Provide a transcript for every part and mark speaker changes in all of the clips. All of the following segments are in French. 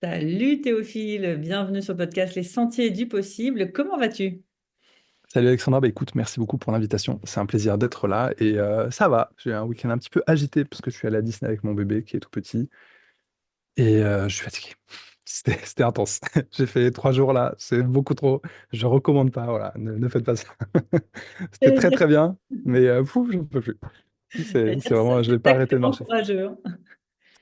Speaker 1: Salut Théophile, bienvenue sur le podcast Les Sentiers du Possible. Comment vas-tu?
Speaker 2: Salut Alexandra, bah écoute, merci beaucoup pour l'invitation. C'est un plaisir d'être là et ça va. J'ai un week-end un petit peu agité parce que je suis allé à Disney avec mon bébé qui est tout petit et je suis fatigué. C'était intense. J'ai fait 3 jours là, c'est beaucoup trop. Je recommande pas, voilà, ne faites pas ça. C'était
Speaker 1: J'allais
Speaker 2: très
Speaker 1: dire,
Speaker 2: très bien, mais j'en peux plus.
Speaker 1: j'allais
Speaker 2: C'est
Speaker 1: dire ça,
Speaker 2: vraiment, je vais
Speaker 1: c'est
Speaker 2: pas arrêter de
Speaker 1: sacrément
Speaker 2: marcher.
Speaker 1: courageux, hein.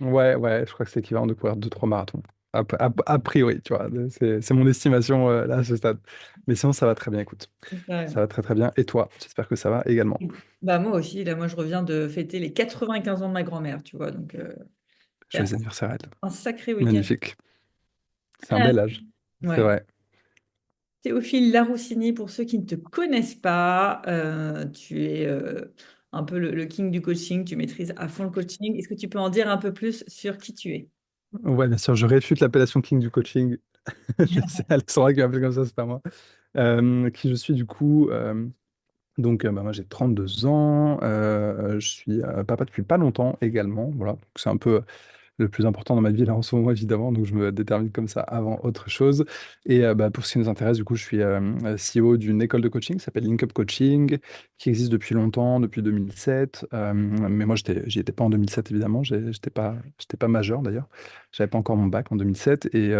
Speaker 2: Ouais, ouais, je crois que c'est équivalent de courir 2 3 marathons. A priori, tu vois, c'est mon estimation là à ce stade. Mais sinon, ça va très bien, écoute.
Speaker 1: Ouais.
Speaker 2: Ça va très très bien. Et toi, j'espère que ça va également.
Speaker 1: Bah moi aussi, là, moi je reviens de fêter les 95 ans de ma grand-mère, tu vois, donc c'est
Speaker 2: Joyeux anniversaire à elle.
Speaker 1: un sacré week-end.
Speaker 2: Magnifique. C'est un
Speaker 1: Ah,
Speaker 2: bel âge. C'est
Speaker 1: ouais.
Speaker 2: vrai.
Speaker 1: Théophile Laroussini, pour ceux qui ne te connaissent pas, tu es un peu le king du coaching, tu maîtrises à fond le coaching. Est-ce que tu peux en dire un peu plus sur qui tu es?
Speaker 2: Ouais, bien sûr, je réfute l'appellation King du coaching. Je sais, Alexandra qui m'appelle comme ça, c'est pas moi. Qui je suis du coup. Donc, bah, moi j'ai 32 ans. Je suis papa depuis pas longtemps également. Voilà. Donc, c'est un peu le plus important dans ma vie là en ce moment évidemment, donc je me détermine comme ça avant autre chose. Et bah, pour ce qui nous intéresse, du coup, je suis CEO d'une école de coaching qui s'appelle Link Up Coaching, qui existe depuis longtemps, depuis 2007. Mais moi, j'y étais pas en 2007 évidemment, j'étais pas majeur d'ailleurs, j'avais pas encore mon bac en 2007 et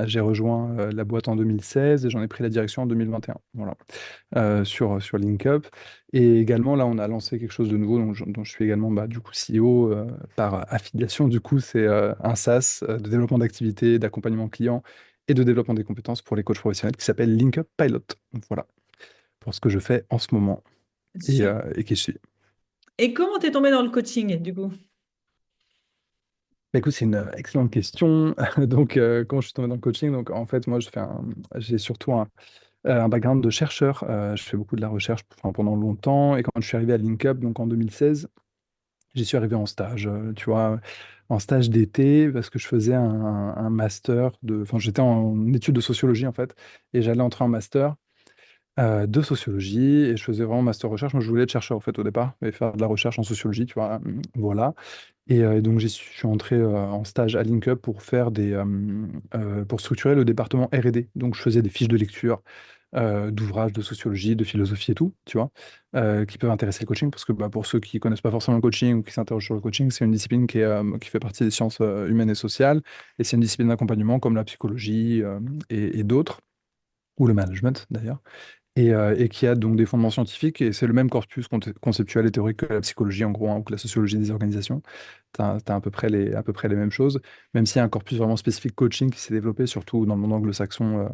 Speaker 2: j'ai rejoint la boîte en 2016 et j'en ai pris la direction en 2021. Voilà, sur Link Up. Et également, là, on a lancé quelque chose de nouveau dont je suis également bah, du coup CEO par affiliation. Du coup, c'est un SaaS de développement d'activités, d'accompagnement client et de développement des compétences pour les coachs professionnels qui s'appelle Link Up Pilot. Donc, voilà, pour ce que je fais en ce moment et qui je suis.
Speaker 1: Et comment t'es tombé dans le coaching, du coup?
Speaker 2: Bah, écoute, c'est une excellente question. Donc, comment je suis tombé dans le coaching? Donc, en fait, moi, j'ai surtout un background de chercheur. Je fais beaucoup de la recherche enfin, pendant longtemps. Et quand je suis arrivé à Link Up, donc en 2016, j'y suis arrivé en stage, tu vois, en stage d'été, parce que je faisais un master enfin, j'étais en études de sociologie, en fait, et j'allais entrer en master de sociologie, et je faisais vraiment master recherche. Moi, je voulais être chercheur, en fait, au départ, et faire de la recherche en sociologie, tu vois, voilà. Et donc, je suis entré en stage à Link Up pour pour structurer le département R&D. Donc, je faisais des fiches de lecture, d'ouvrages de sociologie, de philosophie et tout, tu vois, qui peuvent intéresser le coaching, parce que bah, pour ceux qui connaissent pas forcément le coaching ou qui s'interrogent sur le coaching, c'est une discipline qui fait partie des sciences humaines et sociales, et c'est une discipline d'accompagnement comme la psychologie et d'autres, ou le management d'ailleurs, et qui a donc des fondements scientifiques, et c'est le même corpus conceptuel et théorique que la psychologie en gros, hein, ou que la sociologie des organisations. T'as à peu près les mêmes choses, même s'il y a un corpus vraiment spécifique coaching qui s'est développé, surtout dans le monde anglo-saxon,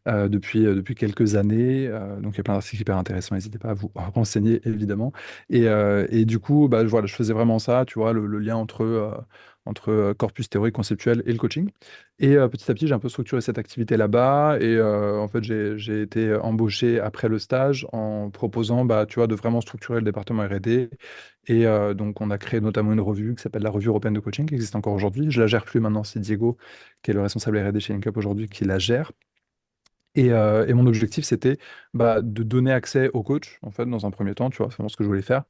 Speaker 2: depuis quelques années. Donc il y a plein d'articles hyper intéressants, n'hésitez pas à vous renseigner évidemment. Et du coup, bah, voilà, je faisais vraiment ça, tu vois, le lien entre corpus théorique, conceptuel et le coaching. Et petit à petit, j'ai un peu structuré cette activité là-bas. Et en fait, j'ai été embauché après le stage en proposant, bah, tu vois, de vraiment structurer le département R&D. Et donc, on a créé notamment une revue qui s'appelle la Revue européenne de coaching, qui existe encore aujourd'hui. Je la gère plus maintenant, c'est Diego, qui est le responsable R&D chez Linkup aujourd'hui, qui la gère. Et mon objectif, c'était bah, de donner accès au coach, en fait, dans un premier temps, tu vois, c'est vraiment ce que je voulais faire,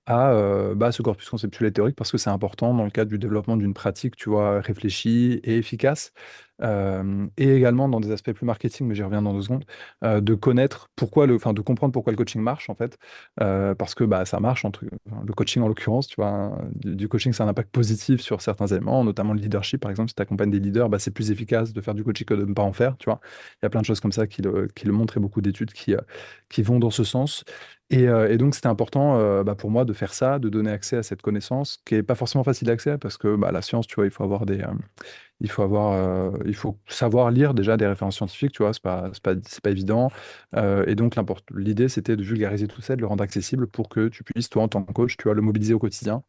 Speaker 2: à bah, ce corpus conceptuel et théorique, parce que c'est important dans le cadre du développement d'une pratique, tu vois, réfléchie et efficace, et également dans des aspects plus marketing, mais j'y reviens dans 2 secondes, de connaître enfin, de comprendre pourquoi le coaching marche, en fait, parce que bah, ça marche, enfin, le coaching en l'occurrence, tu vois, hein, du coaching, c'est un impact positif sur certains éléments, notamment le leadership, par exemple, si tu accompagnes des leaders, bah, c'est plus efficace de faire du coaching que de ne pas en faire, tu vois. Il y a plein de choses comme ça qui le montrent et beaucoup d'études qui vont dans ce sens. Et donc, c'était important bah, pour moi de faire ça, de donner accès à cette connaissance qui est pas forcément facile d'accès parce que bah, la science, tu vois, il faut savoir lire déjà des références scientifiques, tu vois, c'est pas évident. Et donc, l'idée, c'était de vulgariser tout ça, de le rendre accessible pour que tu puisses, toi, en tant que coach, tu vois, le mobiliser au quotidien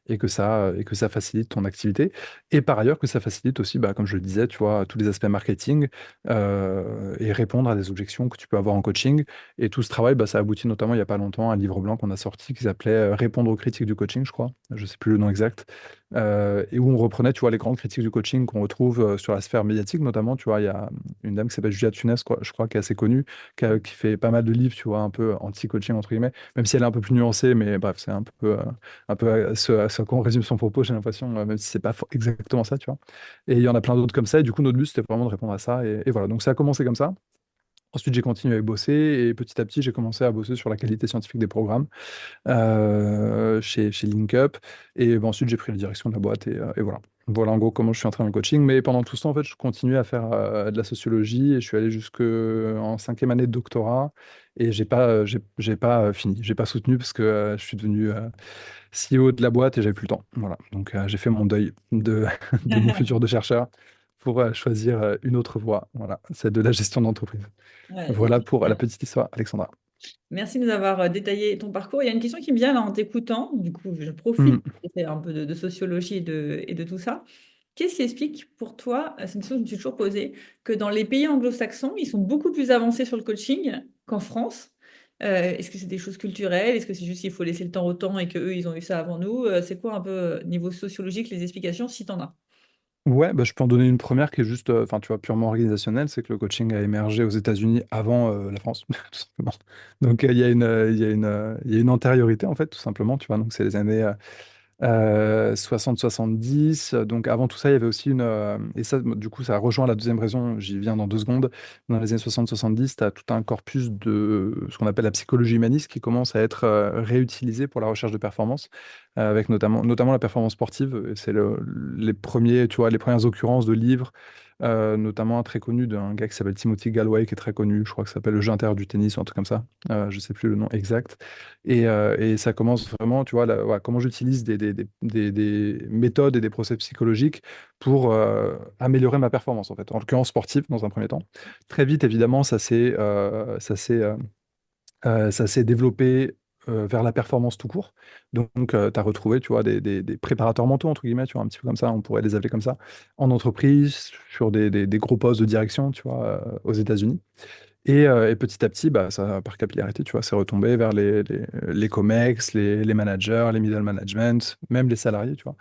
Speaker 2: et que ça facilite ton activité. Et par ailleurs, que ça facilite aussi, bah, comme je le disais, tu vois, tous les aspects marketing et répondre à des objections que tu peux avoir en coaching. Et tout ce travail, bah, ça aboutit notamment il n'y a pas longtemps à un livre blanc qu'on a sorti qui s'appelait Répondre aux critiques du coaching, je crois. Je sais plus le nom exact. Et où on reprenait, tu vois, les grandes critiques du coaching qu'on retrouve sur la sphère médiatique notamment. Tu vois, il y a une dame qui s'appelle Julia Tunes, quoi, je crois, qui est assez connue, qui fait pas mal de livres, tu vois, un peu anti-coaching, entre guillemets, même si elle est un peu plus nuancée, mais bref, c'est un peu à ce qu'on résume son propos, j'ai l'impression, même si c'est pas exactement ça, tu vois. Et il y en a plein d'autres comme ça, et du coup, notre but, c'était vraiment de répondre à ça, et voilà. Donc ça a commencé comme ça. Ensuite, j'ai continué à bosser et petit à petit, j'ai commencé à bosser sur la qualité scientifique des programmes chez LinkUp. Et ben, ensuite, j'ai pris la direction de la boîte et voilà. Voilà en gros comment je suis entré dans le coaching. Mais pendant tout ce temps, en fait, je continuais à faire de la sociologie et je suis allé jusqu'en cinquième année de doctorat et j'ai pas fini. J'ai pas soutenu parce que je suis devenu CEO de la boîte et j'avais plus le temps. Voilà. Donc j'ai fait mon deuil de mon futur de chercheur pour choisir une autre voie. Voilà, celle de la gestion d'entreprise.
Speaker 1: Ouais,
Speaker 2: Voilà pour la petite histoire, Alexandra.
Speaker 1: merci de nous avoir détaillé ton parcours. Il y a une question qui me vient là en t'écoutant. Du coup, je profite
Speaker 2: Hmm.
Speaker 1: de faire un peu de sociologie et de tout ça. Qu'est-ce qui explique pour toi, c'est une question que je me suis toujours posée, que dans les pays anglo-saxons, ils sont beaucoup plus avancés sur le coaching qu'en France? Est-ce que c'est des choses culturelles? Est-ce que c'est juste qu'il faut laisser le temps au temps et qu'eux, ils ont eu ça avant nous? C'est quoi un peu, niveau sociologique, les explications, si tu en as?
Speaker 2: Ouais, bah, je peux en donner une première qui est juste, enfin, tu vois, purement organisationnelle, c'est que le coaching a émergé aux États-Unis avant la France, tout simplement. Donc, il y a une antériorité, en fait, tout simplement, tu vois. Donc, c'est les années 60-70. Donc avant tout ça, il y avait aussi et ça, du coup, ça rejoint la deuxième raison, j'y viens dans 2 secondes. Dans les années 60-70, tu as tout un corpus de ce qu'on appelle la psychologie humaniste qui commence à être réutilisé pour la recherche de performance, avec notamment la performance sportive. Et c'est les premiers, tu vois, les premières occurrences de livres, notamment un très connu d'un gars qui s'appelle Timothy Gallwey, qui est très connu, je crois que ça s'appelle Le jeu intérieur du tennis ou un truc comme ça. Je sais plus le nom exact. Et ça commence vraiment, tu vois, voilà, comment j'utilise des méthodes et des procès psychologiques pour améliorer ma performance, en fait, en l'occurrence sportive, dans un premier temps. Très vite, évidemment, ça s'est développé vers la performance tout court. Donc, tu as retrouvé, tu vois, des préparateurs mentaux, entre guillemets, tu vois, un petit peu comme ça, on pourrait les appeler comme ça, en entreprise, sur des gros postes de direction, tu vois, aux États-Unis. Et petit à petit, bah, ça, par capillarité, tu vois, c'est retombé vers les comex, les managers, les middle management, même les salariés, tu vois.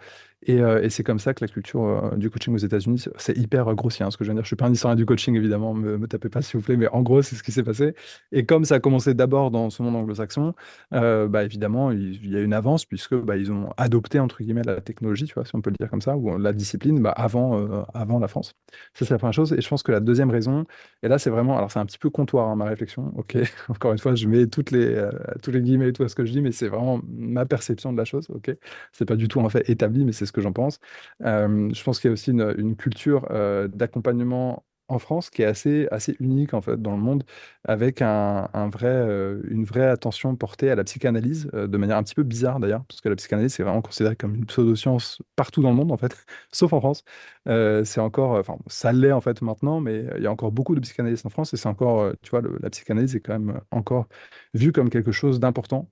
Speaker 2: Et c'est comme ça que la culture du coaching aux États-Unis, c'est hyper grossier, hein, ce que je viens de dire. Je suis pas un historien du coaching, évidemment, me tapez pas, s'il vous plaît, mais en gros, c'est ce qui s'est passé. Et comme ça a commencé d'abord dans ce monde anglo-saxon, bah, évidemment, il y a une avance, puisque bah, ils ont adopté, entre guillemets, la technologie, tu vois, si on peut le dire comme ça, ou la discipline, bah, avant la France. Ça, c'est la première chose. Et je pense que la deuxième raison, et là, c'est vraiment, alors c'est un petit peu comptoir, hein, ma réflexion. Ok, encore une fois, je mets tous les guillemets et tout à ce que je dis, mais c'est vraiment ma perception de la chose. Ok, c'est pas du tout en fait établi, mais c'est ce que j'en pense. Je pense qu'il y a aussi une culture d'accompagnement en France qui est assez unique en fait dans le monde, avec une vraie attention portée à la psychanalyse, de manière un petit peu bizarre d'ailleurs, parce que la psychanalyse c'est vraiment considéré comme une pseudo-science partout dans le monde en fait, sauf en France. C'est encore, enfin, ça l'est en fait maintenant, mais il y a encore beaucoup de psychanalystes en France et c'est encore, tu vois, la psychanalyse est quand même encore vue comme quelque chose d'important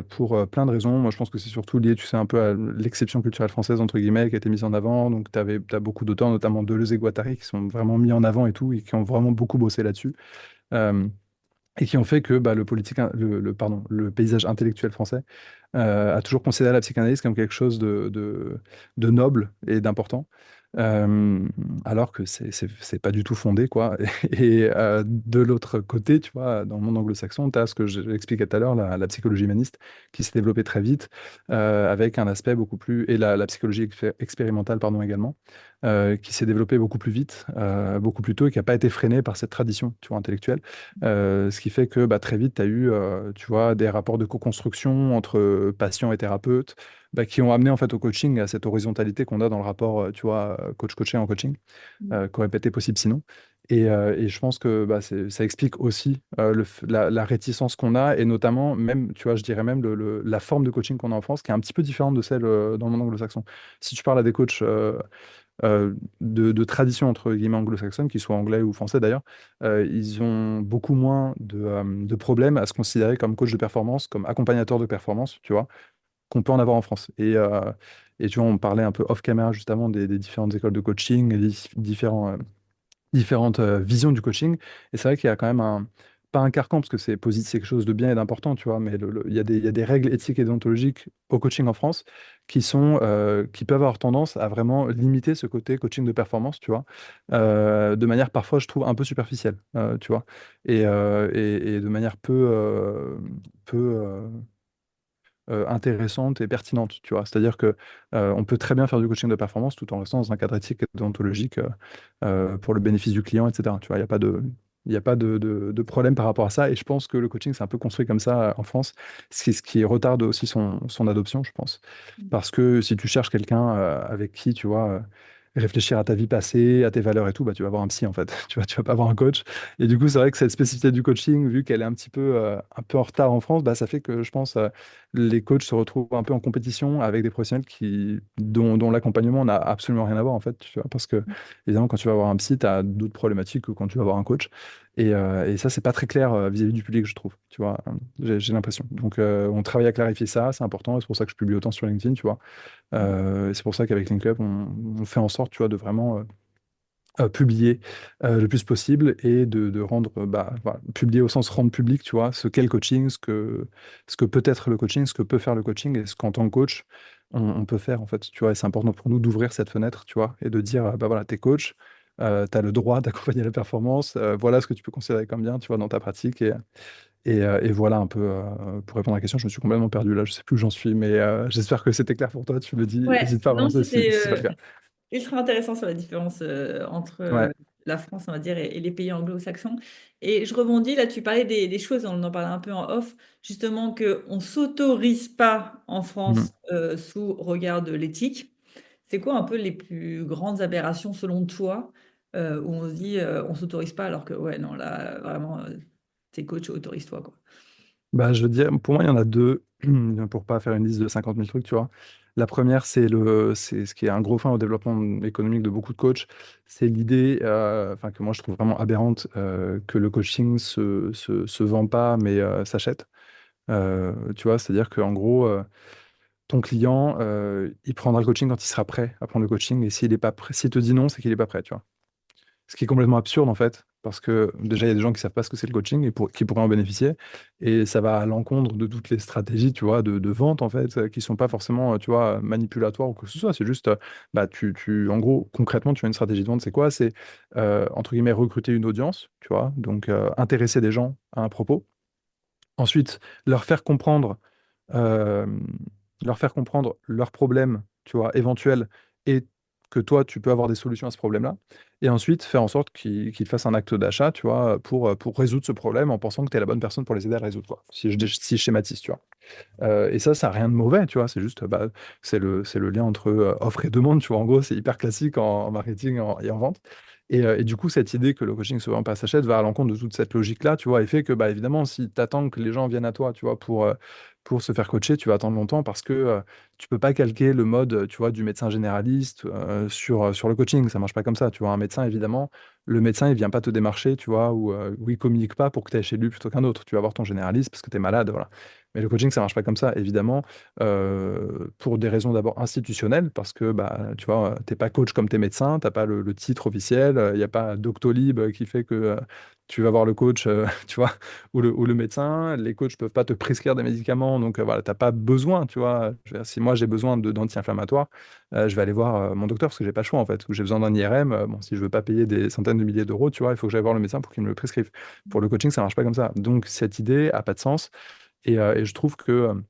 Speaker 2: pour plein de raisons. Moi, je pense que c'est surtout lié, tu sais, un peu à l'exception culturelle française, entre guillemets, qui a été mise en avant. Donc, t'as beaucoup d'auteurs, notamment Deleuze et Guattari, qui sont vraiment mis en avant et tout, et qui ont vraiment beaucoup bossé là-dessus. Euh, et qui ont fait que bah, le paysage intellectuel français a toujours considéré la psychanalyse comme quelque chose de noble et d'important, euh, alors que c'est pas du tout fondé, quoi. Et de l'autre côté, tu vois, dans le monde anglo-saxon, tu as ce que j'expliquais tout à l'heure, la psychologie humaniste, qui s'est développée très vite, avec un aspect beaucoup plus, et la psychologie expérimentale, pardon, également, qui s'est développée beaucoup plus vite, beaucoup plus tôt, et qui n'a pas été freinée par cette tradition, tu vois, intellectuelle. Ce qui fait que bah, très vite, tu as eu, tu vois, des rapports de co-construction entre patients et thérapeutes, bah, qui ont amené en fait au coaching à cette horizontalité qu'on a dans le rapport, tu vois, coach-coaché en coaching, qui aurait pas été possible sinon. Et je pense que bah, ça explique aussi la réticence qu'on a, et notamment même, tu vois, je dirais même la forme de coaching qu'on a en France, qui est un petit peu différente de celle dans le monde anglo-saxon. Si tu parles à des coachs de tradition entre guillemets anglo-saxonne, qu'ils soient anglais ou français d'ailleurs, ils ont beaucoup moins de problèmes à se considérer comme coach de performance, comme accompagnateur de performance, tu vois, qu'on peut en avoir en France. Et tu vois, on parlait un peu off-camera juste avant des différentes écoles de coaching, et des différentes visions du coaching. Et c'est vrai qu'il y a quand même pas un carcan, parce que c'est positif, c'est quelque chose de bien et d'important, tu vois, mais il y a des règles éthiques et déontologiques au coaching en France qui peuvent avoir tendance à vraiment limiter ce côté coaching de performance, tu vois, de manière parfois, je trouve, un peu superficielle, tu vois, et de manière peu intéressante et pertinente, tu vois. C'est-à-dire que on peut très bien faire du coaching de performance tout en restant dans un cadre éthique et déontologique pour le bénéfice du client, etc. Tu vois, il y a pas de problème par rapport à ça. Et je pense que le coaching, c'est un peu construit comme ça en France, ce qui retarde aussi son adoption, je pense. Parce que si tu cherches quelqu'un avec qui, tu vois, réfléchir à ta vie passée, à tes valeurs et tout, bah, tu vas avoir un psy, en fait. Tu vas pas avoir un coach. Et du coup, c'est vrai que cette spécificité du coaching, vu qu'elle est un peu en retard en France, bah, ça fait que je pense les coachs se retrouvent un peu en compétition avec des professionnels dont l'accompagnement n'a absolument rien à voir, en fait, tu vois, parce que, évidemment, quand tu vas avoir un psy, tu as d'autres problématiques que quand tu vas avoir un coach. Et ça, c'est pas très clair vis-à-vis du public, je trouve, tu vois, j'ai l'impression. Donc, on travaille à clarifier ça, c'est important, et c'est pour ça que je publie autant sur LinkedIn, tu vois. Et c'est pour ça qu'avec LinkUp, on fait en sorte, tu vois, de vraiment publier le plus possible et de rendre, bah, voilà, publier au sens rendre public, tu vois, ce qu'est le coaching, ce que peut être le coaching, ce que peut faire le coaching et ce qu'en tant que coach, on peut faire, en fait, tu vois. Et c'est important pour nous d'ouvrir cette fenêtre, tu vois, et de dire, bah voilà, t'es coach, t'as le droit d'accompagner la performance, voilà ce que tu peux considérer comme bien, tu vois, dans ta pratique. Et voilà un peu, pour répondre à la question, je me suis complètement perdu là, je sais plus où j'en suis, mais j'espère que c'était clair pour toi, tu me dis,
Speaker 1: Ouais,
Speaker 2: n'hésite pas à
Speaker 1: non,
Speaker 2: relancer si
Speaker 1: c'était
Speaker 2: c'est pas le cas.
Speaker 1: ultra intéressant sur la différence entre
Speaker 2: Ouais.
Speaker 1: la France, on va dire, et les pays anglo-saxons. Et je rebondis, là, tu parlais des choses, on en parlait un peu en off, justement, qu'on ne s'autorise pas en
Speaker 2: Mhm.
Speaker 1: France sous regard de l'éthique. C'est quoi un peu les plus grandes aberrations selon toi où on se dit on s'autorise pas alors que, ouais, non, là, vraiment, t'es coach, autorise-toi, quoi.
Speaker 2: Bah, je veux dire, pour moi, il y en a deux, pour pas faire une liste de 50 000 trucs, tu vois. La première, c'est ce qui est un gros frein au développement économique de beaucoup de coachs, c'est l'idée, enfin, que moi je trouve vraiment aberrante, que le coaching se vend pas, mais s'achète. Tu vois, c'est-à-dire qu'en gros, ton client, il prendra le coaching quand il sera prêt à prendre le coaching, et s'il est pas prêt, s'il te dit non, c'est qu'il est pas prêt, tu vois. Ce qui est complètement absurde en fait, parce que déjà il y a des gens qui savent pas ce que c'est le coaching et qui pourraient en bénéficier, et ça va à l'encontre de toutes les stratégies, tu vois, de vente en fait, qui sont pas forcément, tu vois, manipulatoires ou quoi que ce soit. C'est juste, bah en gros, concrètement, tu as une stratégie de vente, c'est quoi? C'est entre guillemets recruter une audience, tu vois, donc intéresser des gens à un propos. Ensuite, leur faire comprendre euh, leurs problèmes, tu vois, éventuels, et que toi, tu peux avoir des solutions à ce problème-là. Et ensuite, faire en sorte qu'ils fassent un acte d'achat, tu vois, pour résoudre ce problème en pensant que tu es la bonne personne pour les aider à le résoudre, quoi. Si je schématise, tu vois. Et ça n'a rien de mauvais, tu vois. C'est juste, bah, c'est le lien entre offre et demande, tu vois. En gros, c'est hyper classique en marketing et en vente. Et du coup, cette idée que le coaching se vend pas s'achète va à l'encontre de toute cette logique-là, tu vois, et fait que, bah, évidemment, si tu attends que les gens viennent à toi, tu vois, pour se faire coacher, tu vas attendre longtemps parce que tu peux pas calquer le mode, tu vois, du médecin généraliste sur le coaching. Ça marche pas comme ça, tu vois. Un médecin, évidemment, le médecin, il vient pas te démarcher, tu vois, ou il communique pas pour que tu ailles chez lui plutôt qu'un autre. Tu vas voir ton généraliste parce que tu es malade, voilà. Mais le coaching, ça marche pas comme ça, évidemment, pour des raisons d'abord institutionnelles, parce que bah, tu vois, t'es pas coach comme t'es médecin, t'as pas le titre officiel, il n'y a pas Doctolib qui fait que tu vas voir le coach, tu vois, ou le médecin. Les coachs peuvent pas te prescrire des médicaments, donc voilà, t'as pas besoin, tu vois. Je veux dire, si moi j'ai besoin d'anti-inflammatoires, je vais aller voir mon docteur parce que j'ai pas le choix en fait, ou j'ai besoin d'un IRM. Bon, si je veux pas payer des centaines de milliers d'euros, tu vois, il faut que j'aille voir le médecin pour qu'il me le prescrive. Pour le coaching, ça marche pas comme ça. Donc cette idée a pas de sens. Et je trouve qu'elle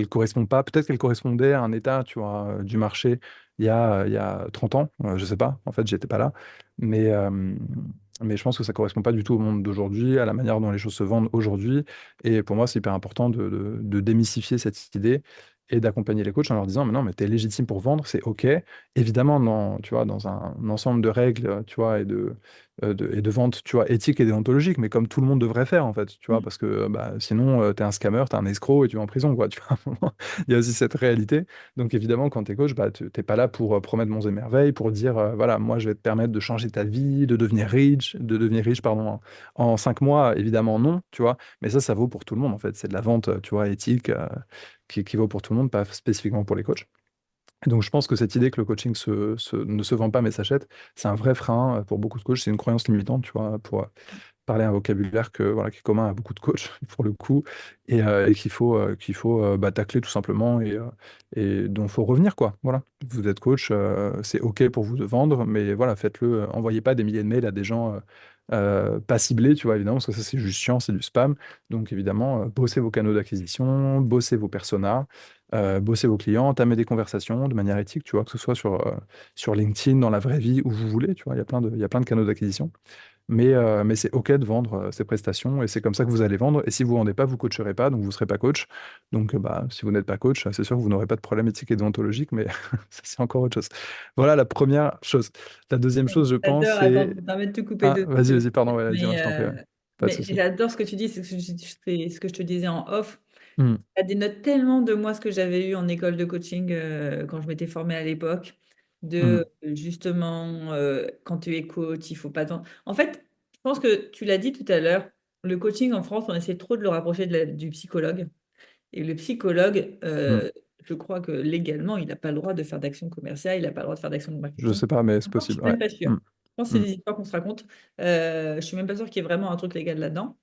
Speaker 2: correspond pas. Peut-être qu'elle correspondait à un état, tu vois, du marché il y a 30 ans. Je sais pas. En fait, j'étais pas là. Mais, euh, mais je pense que ça correspond pas du tout au monde d'aujourd'hui, à la manière dont les choses se vendent aujourd'hui. Et pour moi, c'est hyper important de démystifier cette idée et d'accompagner les coachs en leur disant, mais non, mais tu es légitime pour vendre, c'est OK. Évidemment, tu vois, dans un ensemble de règles, tu vois, et de vente, tu vois, éthique et déontologique, mais comme tout le monde devrait faire, en fait, tu vois, parce que bah, sinon, tu es un scammer, tu es un escroc et tu vas en prison, quoi, tu vois. À un moment, il y a aussi cette réalité. Donc, évidemment, quand tu es coach, bah, tu n'es pas là pour promettre monts et merveilles, pour dire, voilà, moi, je vais te permettre de changer ta vie, de devenir riche, pardon, en 5 mois. Évidemment, non, tu vois, mais ça vaut pour tout le monde, en fait. C'est de la vente, tu vois, éthique, qui vaut pour tout le monde, pas spécifiquement pour les coachs. Et donc, je pense que cette idée que le coaching ne se vend pas mais s'achète, c'est un vrai frein pour beaucoup de coachs. C'est une croyance limitante, tu vois, parler un vocabulaire voilà, qui est commun à beaucoup de coachs, pour le coup, et qu'il faut tacler tout simplement et dont il faut revenir, quoi. Voilà. Vous êtes coach, c'est OK pour vous de vendre, mais voilà, faites-le. Envoyez pas des milliers de mails à des gens pas ciblés, tu vois, évidemment, parce que ça, c'est juste chiant, c'est du spam. Donc, évidemment, bossez vos canaux d'acquisition, bossez vos personas, bossez vos clients, entamez des conversations de manière éthique, tu vois, que ce soit sur LinkedIn, dans la vraie vie, où vous voulez, tu vois, il y a plein de canaux d'acquisition. Mais c'est OK de vendre ces prestations et c'est comme ça que vous allez vendre. Et si vous ne vendez pas, vous ne coacherez pas, donc vous ne serez pas coach. Donc, si vous n'êtes pas coach, c'est sûr que vous n'aurez pas de problème éthique et déontologique, mais ça, c'est encore autre chose. Voilà la première chose. La deuxième chose, je pense,
Speaker 1: J'adore, attends,
Speaker 2: c'est...
Speaker 1: je me permets de te couper
Speaker 2: Ah,
Speaker 1: deux
Speaker 2: vas-y,
Speaker 1: secondes.
Speaker 2: vas-y, pardon, ouais, dis-moi,
Speaker 1: Mais,
Speaker 2: je t'en prie. Ouais. Pas de
Speaker 1: mais
Speaker 2: souci.
Speaker 1: j'adore ce que tu dis, c'est ce que je te disais en off.
Speaker 2: Hmm,
Speaker 1: Ça dénote tellement de moi ce que j'avais eu en école de coaching quand je m'étais formée à l'époque,
Speaker 2: hmm,
Speaker 1: de justement, quand tu es coach, il faut pas tant... En fait, je pense que tu l'as dit tout à l'heure, le coaching en France, on essaie trop de le rapprocher du psychologue. Et le psychologue,
Speaker 2: hmm.
Speaker 1: je crois que légalement, il n'a pas le droit de faire d'action commerciale, il n'a pas le droit de faire d'action de
Speaker 2: Je
Speaker 1: marketing.
Speaker 2: sais pas, mais c'est
Speaker 1: Encore, je
Speaker 2: possible,
Speaker 1: suis
Speaker 2: ouais.
Speaker 1: même pas sûre.
Speaker 2: Hmm,
Speaker 1: Je pense que c'est
Speaker 2: hmm,
Speaker 1: des histoires qu'on se raconte. Je suis même pas sûre qu'il y ait vraiment un truc légal là-dedans.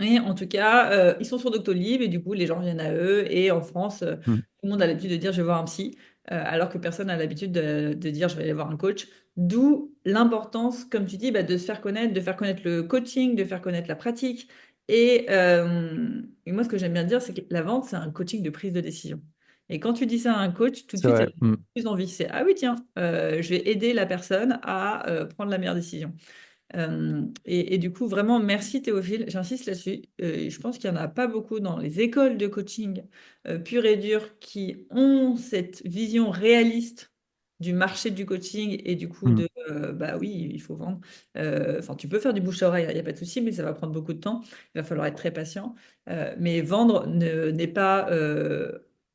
Speaker 1: Et en tout cas, ils sont sur Doctolib et du coup, les gens viennent à eux. Et en France,
Speaker 2: hmm,
Speaker 1: tout le monde a l'habitude de dire je vais voir un psy, alors que personne n'a l'habitude de dire je vais aller voir un coach. D'où l'importance, comme tu dis, bah, de se faire connaître, de faire connaître le coaching, de faire connaître la pratique. Et moi, ce que j'aime bien dire, c'est que la vente, c'est un coaching de prise de décision. Et quand tu dis ça à un coach, tout de
Speaker 2: c'est
Speaker 1: suite, ça
Speaker 2: vrai.
Speaker 1: donne
Speaker 2: Hmm,
Speaker 1: plus envie. C'est ah oui, tiens, je vais aider la personne à prendre la meilleure décision. Et du coup, vraiment, merci Théophile. J'insiste là-dessus. Je pense qu'il n'y en a pas beaucoup dans les écoles de coaching pur et dur qui ont cette vision réaliste du marché du coaching et du coup
Speaker 2: hmm,
Speaker 1: de bah oui, il faut vendre. Enfin, tu peux faire du bouche à oreille, il n'y a pas de souci, mais ça va prendre beaucoup de temps. Il va falloir être très patient. Mais vendre n'est pas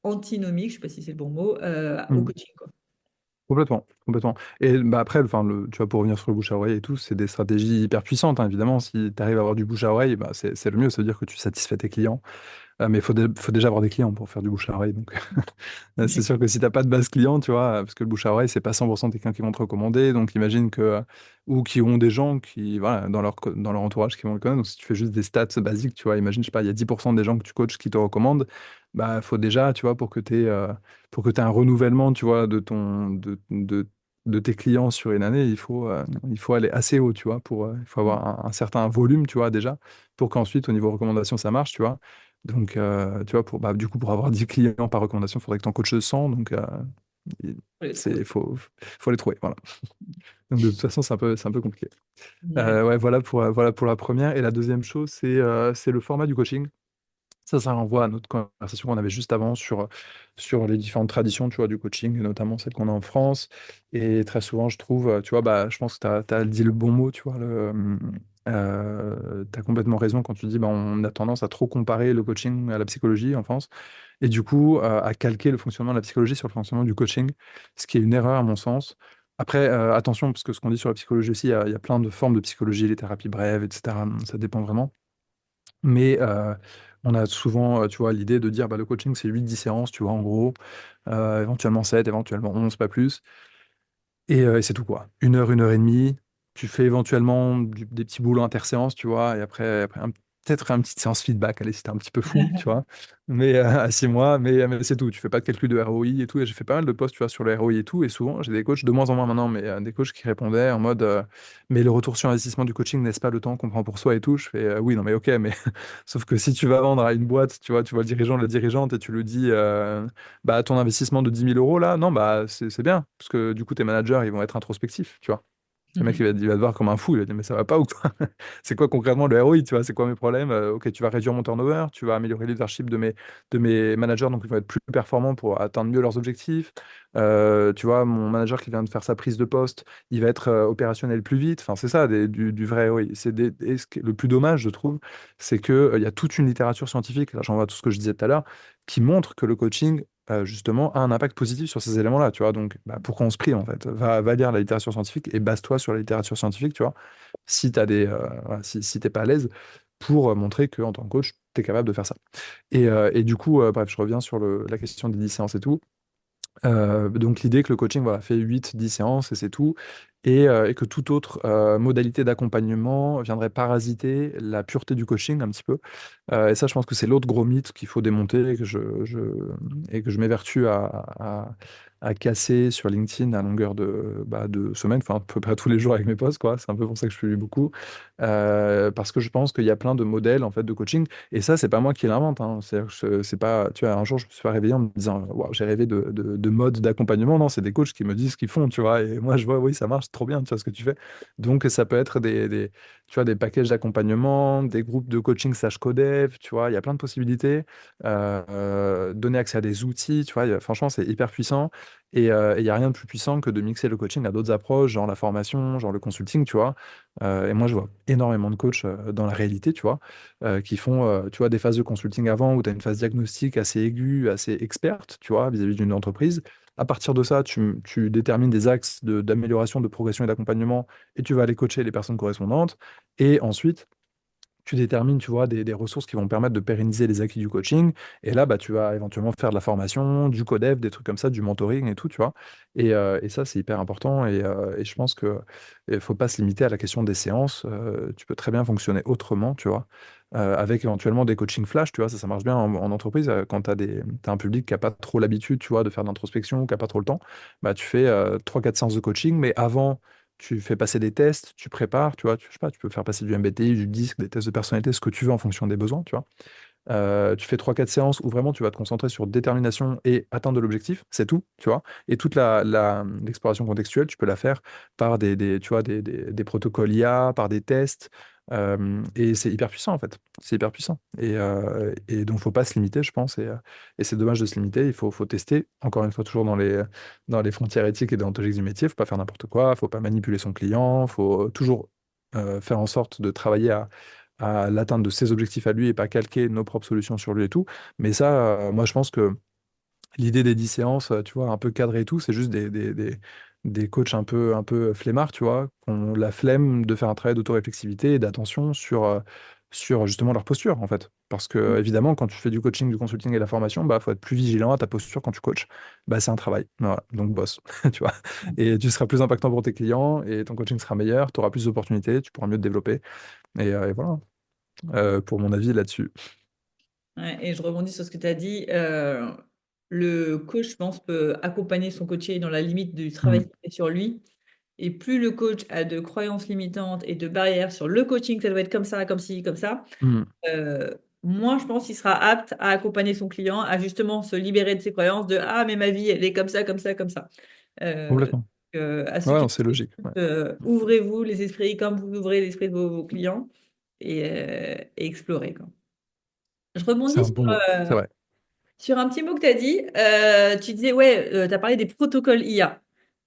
Speaker 1: antinomique, je ne sais pas si c'est le bon mot, au
Speaker 2: hmm.
Speaker 1: coaching, quoi.
Speaker 2: Complètement, complètement. Et après, enfin, tu vois, pour revenir sur le bouche à oreille et tout, c'est des stratégies hyper puissantes, hein, évidemment. Si tu arrives à avoir du bouche à oreille, c'est le mieux. Ça veut dire que tu satisfais tes clients. Mais faut déjà avoir des clients pour faire du bouche à oreille. Donc, c'est sûr que si t'as pas de base client, tu vois, parce que le bouche à oreille, c'est pas 100% des clients qui vont te recommander. Donc, imagine ou qui ont des gens qui, voilà, dans leur entourage qui vont le connaître. Donc, si tu fais juste des stats basiques, tu vois, imagine, je sais pas, il y a 10% des gens que tu coaches qui te recommandent. Bah, faut déjà, tu vois, pour que tu un renouvellement, tu vois, de tes clients sur une année, il faut aller assez haut, tu vois, il faut avoir un certain volume, tu vois, déjà, pour qu'ensuite, au niveau recommandation, ça marche, tu vois. Donc, tu vois, du coup, pour avoir 10 clients par recommandation, il faudrait que tu en coaches 100. Donc, il
Speaker 1: Faut les trouver.
Speaker 2: faut les trouver. Voilà. Donc, de toute façon, c'est un peu compliqué.
Speaker 1: Ouais.
Speaker 2: Ouais, voilà pour la première. Et la deuxième chose, c'est le format du coaching. Ça renvoie à notre conversation qu'on avait juste avant sur les différentes traditions, tu vois, du coaching, et notamment celle qu'on a en France. Et très souvent, je trouve, tu vois, je pense que tu as dit le bon mot, tu vois, tu as complètement raison quand tu dis, on a tendance à trop comparer le coaching à la psychologie en France, et du coup, à calquer le fonctionnement de la psychologie sur le fonctionnement du coaching, ce qui est une erreur à mon sens. Après, attention, parce que ce qu'on dit sur la psychologie aussi, il y a plein de formes de psychologie, les thérapies brèves, etc. Ça dépend vraiment. Mais on a souvent, tu vois, l'idée de dire le coaching, c'est 8-10 séances, tu vois, en gros, éventuellement 7, éventuellement 11, pas plus. Et c'est tout, quoi. 1 heure et demie. Tu fais éventuellement des petits boulots interséances, tu vois, et après peut-être une petite séance feedback, allez, si t'es un petit peu fou, tu vois. Mais à 6 mois, mais c'est tout. Tu fais pas de calcul de ROI et tout. Et j'ai fait pas mal de posts, tu vois, sur le ROI et tout. Et souvent, j'ai des coachs, de moins en moins maintenant, mais des coachs qui répondaient en mode mais le retour sur investissement du coaching n'est-ce pas le temps qu'on prend pour soi et tout. Je fais oui, non, mais ok, mais sauf que si tu vas vendre à une boîte, tu vois le dirigeant, la dirigeante, et tu lui dis ton investissement de 10 000 € là, non, c'est bien, parce que du coup, tes managers, ils vont être introspectifs, tu vois. Le mec, il va te voir comme un fou, il va dire, mais ça va pas ou quoi? C'est quoi concrètement le ROI, tu vois? C'est quoi mes problèmes? Ok, tu vas réduire mon turnover, tu vas améliorer le leadership de mes managers, donc ils vont être plus performants pour atteindre mieux leurs objectifs. Tu vois, mon manager qui vient de faire sa prise de poste, il va être opérationnel plus vite. Enfin, c'est ça, du vrai ROI. Et le plus dommage, je trouve, c'est qu'il y a toute une littérature scientifique, là j'en vois tout ce que je disais tout à l'heure, qui montre que le coaching justement, a un impact positif sur ces éléments-là, tu vois. Donc, pourquoi on se prive, en fait? Va lire la littérature scientifique et base-toi sur la littérature scientifique, tu vois, si voilà, si t'es pas à l'aise, pour montrer que en tant que coach, tu es capable de faire ça. Et du coup, bref, je reviens sur la question des licences et tout. Donc l'idée que le coaching voilà, fait 8, 10 séances et c'est tout, et que toute autre modalité d'accompagnement viendrait parasiter la pureté du coaching un petit peu. Et ça, je pense que c'est l'autre gros mythe qu'il faut démonter et que je m'évertue à casser sur LinkedIn à longueur de semaines, enfin à peu près tous les jours avec mes posts, quoi. C'est un peu pour ça que je publie beaucoup. Parce que je pense qu'il y a plein de modèles en fait, de coaching. Et ça, c'est pas moi qui l'invente, hein. C'est pas, tu vois, un jour, je me suis pas réveillé en me disant, waouh, j'ai rêvé de mode d'accompagnement. Non, c'est des coachs qui me disent ce qu'ils font, tu vois. Et moi, je vois, oui, ça marche trop bien, tu vois, ce que tu fais. Donc, ça peut être tu vois, des packages d'accompagnement, des groupes de coaching slash codev, tu vois. Il y a plein de possibilités. Donner accès à des outils, tu vois. Franchement, c'est hyper puissant. Et il n'y a rien de plus puissant que de mixer le coaching à d'autres approches, genre la formation, genre le consulting, tu vois. Et moi, je vois énormément de coachs dans la réalité, tu vois, qui font, tu vois, des phases de consulting avant où tu as une phase diagnostique assez aiguë, assez experte, tu vois, vis-à-vis d'une entreprise. À partir de ça, tu détermines des axes d'amélioration, de progression et d'accompagnement et tu vas aller coacher les personnes correspondantes. Et ensuite, tu détermines, tu vois, des ressources qui vont permettre de pérenniser les acquis du coaching. Et là, bah, tu vas éventuellement faire de la formation, du codev, des trucs comme ça, du mentoring et tout, tu vois. Et ça, c'est hyper important. Et je pense que il faut pas se limiter à la question des séances. Tu peux très bien fonctionner autrement, tu vois. Avec éventuellement des coachings flash, tu vois, ça marche bien en entreprise. Quand t'as un public qui n'a pas trop l'habitude, tu vois, de faire de l'introspection, qui n'a pas trop le temps, bah, tu fais 3-4 séances de coaching, mais avant tu fais passer des tests, tu prépares, tu vois, je sais pas, tu peux faire passer du MBTI, du DISC, des tests de personnalité, ce que tu veux en fonction des besoins, tu vois. Tu fais 3-4 séances où vraiment tu vas te concentrer sur détermination et atteinte de l'objectif, c'est tout, tu vois. Et toute l'exploration contextuelle, tu peux la faire par tu vois, des protocoles IA, par des tests. Et c'est hyper puissant en fait. C'est hyper puissant. Et donc, faut pas se limiter, je pense. Et c'est dommage de se limiter. Il faut tester, encore une fois, toujours dans les frontières éthiques et déontologiques du métier. Faut pas faire n'importe quoi. Faut pas manipuler son client. Faut toujours faire en sorte de travailler à l'atteinte de ses objectifs à lui et pas calquer nos propres solutions sur lui et tout. Mais ça, moi, je pense que l'idée des 10 séances, tu vois, un peu cadrées et tout, c'est juste des coachs un peu flemmards, tu vois, qui ont la flemme de faire un travail d'autoréflexivité et d'attention sur justement leur posture, en fait. Parce que, évidemment, quand tu fais du coaching, du consulting et de la formation, bah, faut être plus vigilant à ta posture quand tu coaches. Bah, c'est un travail. Voilà. Donc, bosse, tu vois. Et tu seras plus impactant pour tes clients et ton coaching sera meilleur, tu auras plus d'opportunités, tu pourras mieux te développer. Et voilà, pour mon avis là-dessus.
Speaker 1: Ouais, et je rebondis sur ce que tu as dit. Le coach, je pense, peut accompagner son coaché dans la limite du travail
Speaker 2: Mm,
Speaker 1: qu'il fait sur lui. Et plus le coach a de croyances limitantes et de barrières sur le coaching, ça doit être comme ça, comme ci, comme ça,
Speaker 2: mm,
Speaker 1: moins je pense qu'il sera apte à accompagner son client à justement se libérer de ses croyances de «Ah, mais ma vie, elle est comme ça, comme ça, comme ça». Euh,
Speaker 2: complètement.
Speaker 1: à ceux
Speaker 2: Ouais,
Speaker 1: qui
Speaker 2: non, c'est logique. Ouais.
Speaker 1: ouvrez-vous les esprits comme vous ouvrez l'esprit de vos clients et explorez, quoi. Je
Speaker 2: C'est
Speaker 1: rebondis
Speaker 2: un bon mot. C'est vrai.
Speaker 1: sur un petit mot que tu as dit. Tu disais, ouais, tu as parlé des protocoles IA.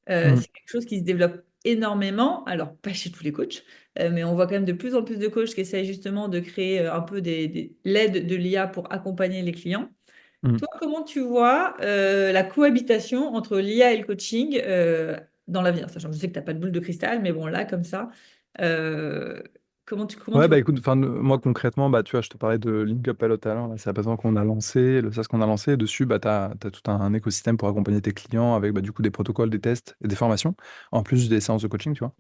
Speaker 2: Mm,
Speaker 1: C'est quelque chose qui se développe énormément. Alors, pas chez tous les coachs, mais on voit quand même de plus en plus de coachs qui essayent justement de créer un peu l'aide de l'IA pour accompagner les clients.
Speaker 2: mm.
Speaker 1: Toi, comment tu vois la cohabitation entre l'IA et le coaching dans l'avenir? Sachant que je sais que tu n'as pas de boule de cristal, mais bon, là, comme ça, euh, comment
Speaker 2: Ouais,
Speaker 1: tu
Speaker 2: bah
Speaker 1: vois?
Speaker 2: écoute, enfin, moi concrètement, bah tu vois, je te parlais de Link Up Pilot tout à l'heure, là, c'est à présent qu'on a lancé, le SaaS qu'on a lancé, dessus, bah t'as tout un écosystème pour accompagner tes clients avec bah, du coup des protocoles, des tests et des formations, en plus des séances de coaching, tu vois.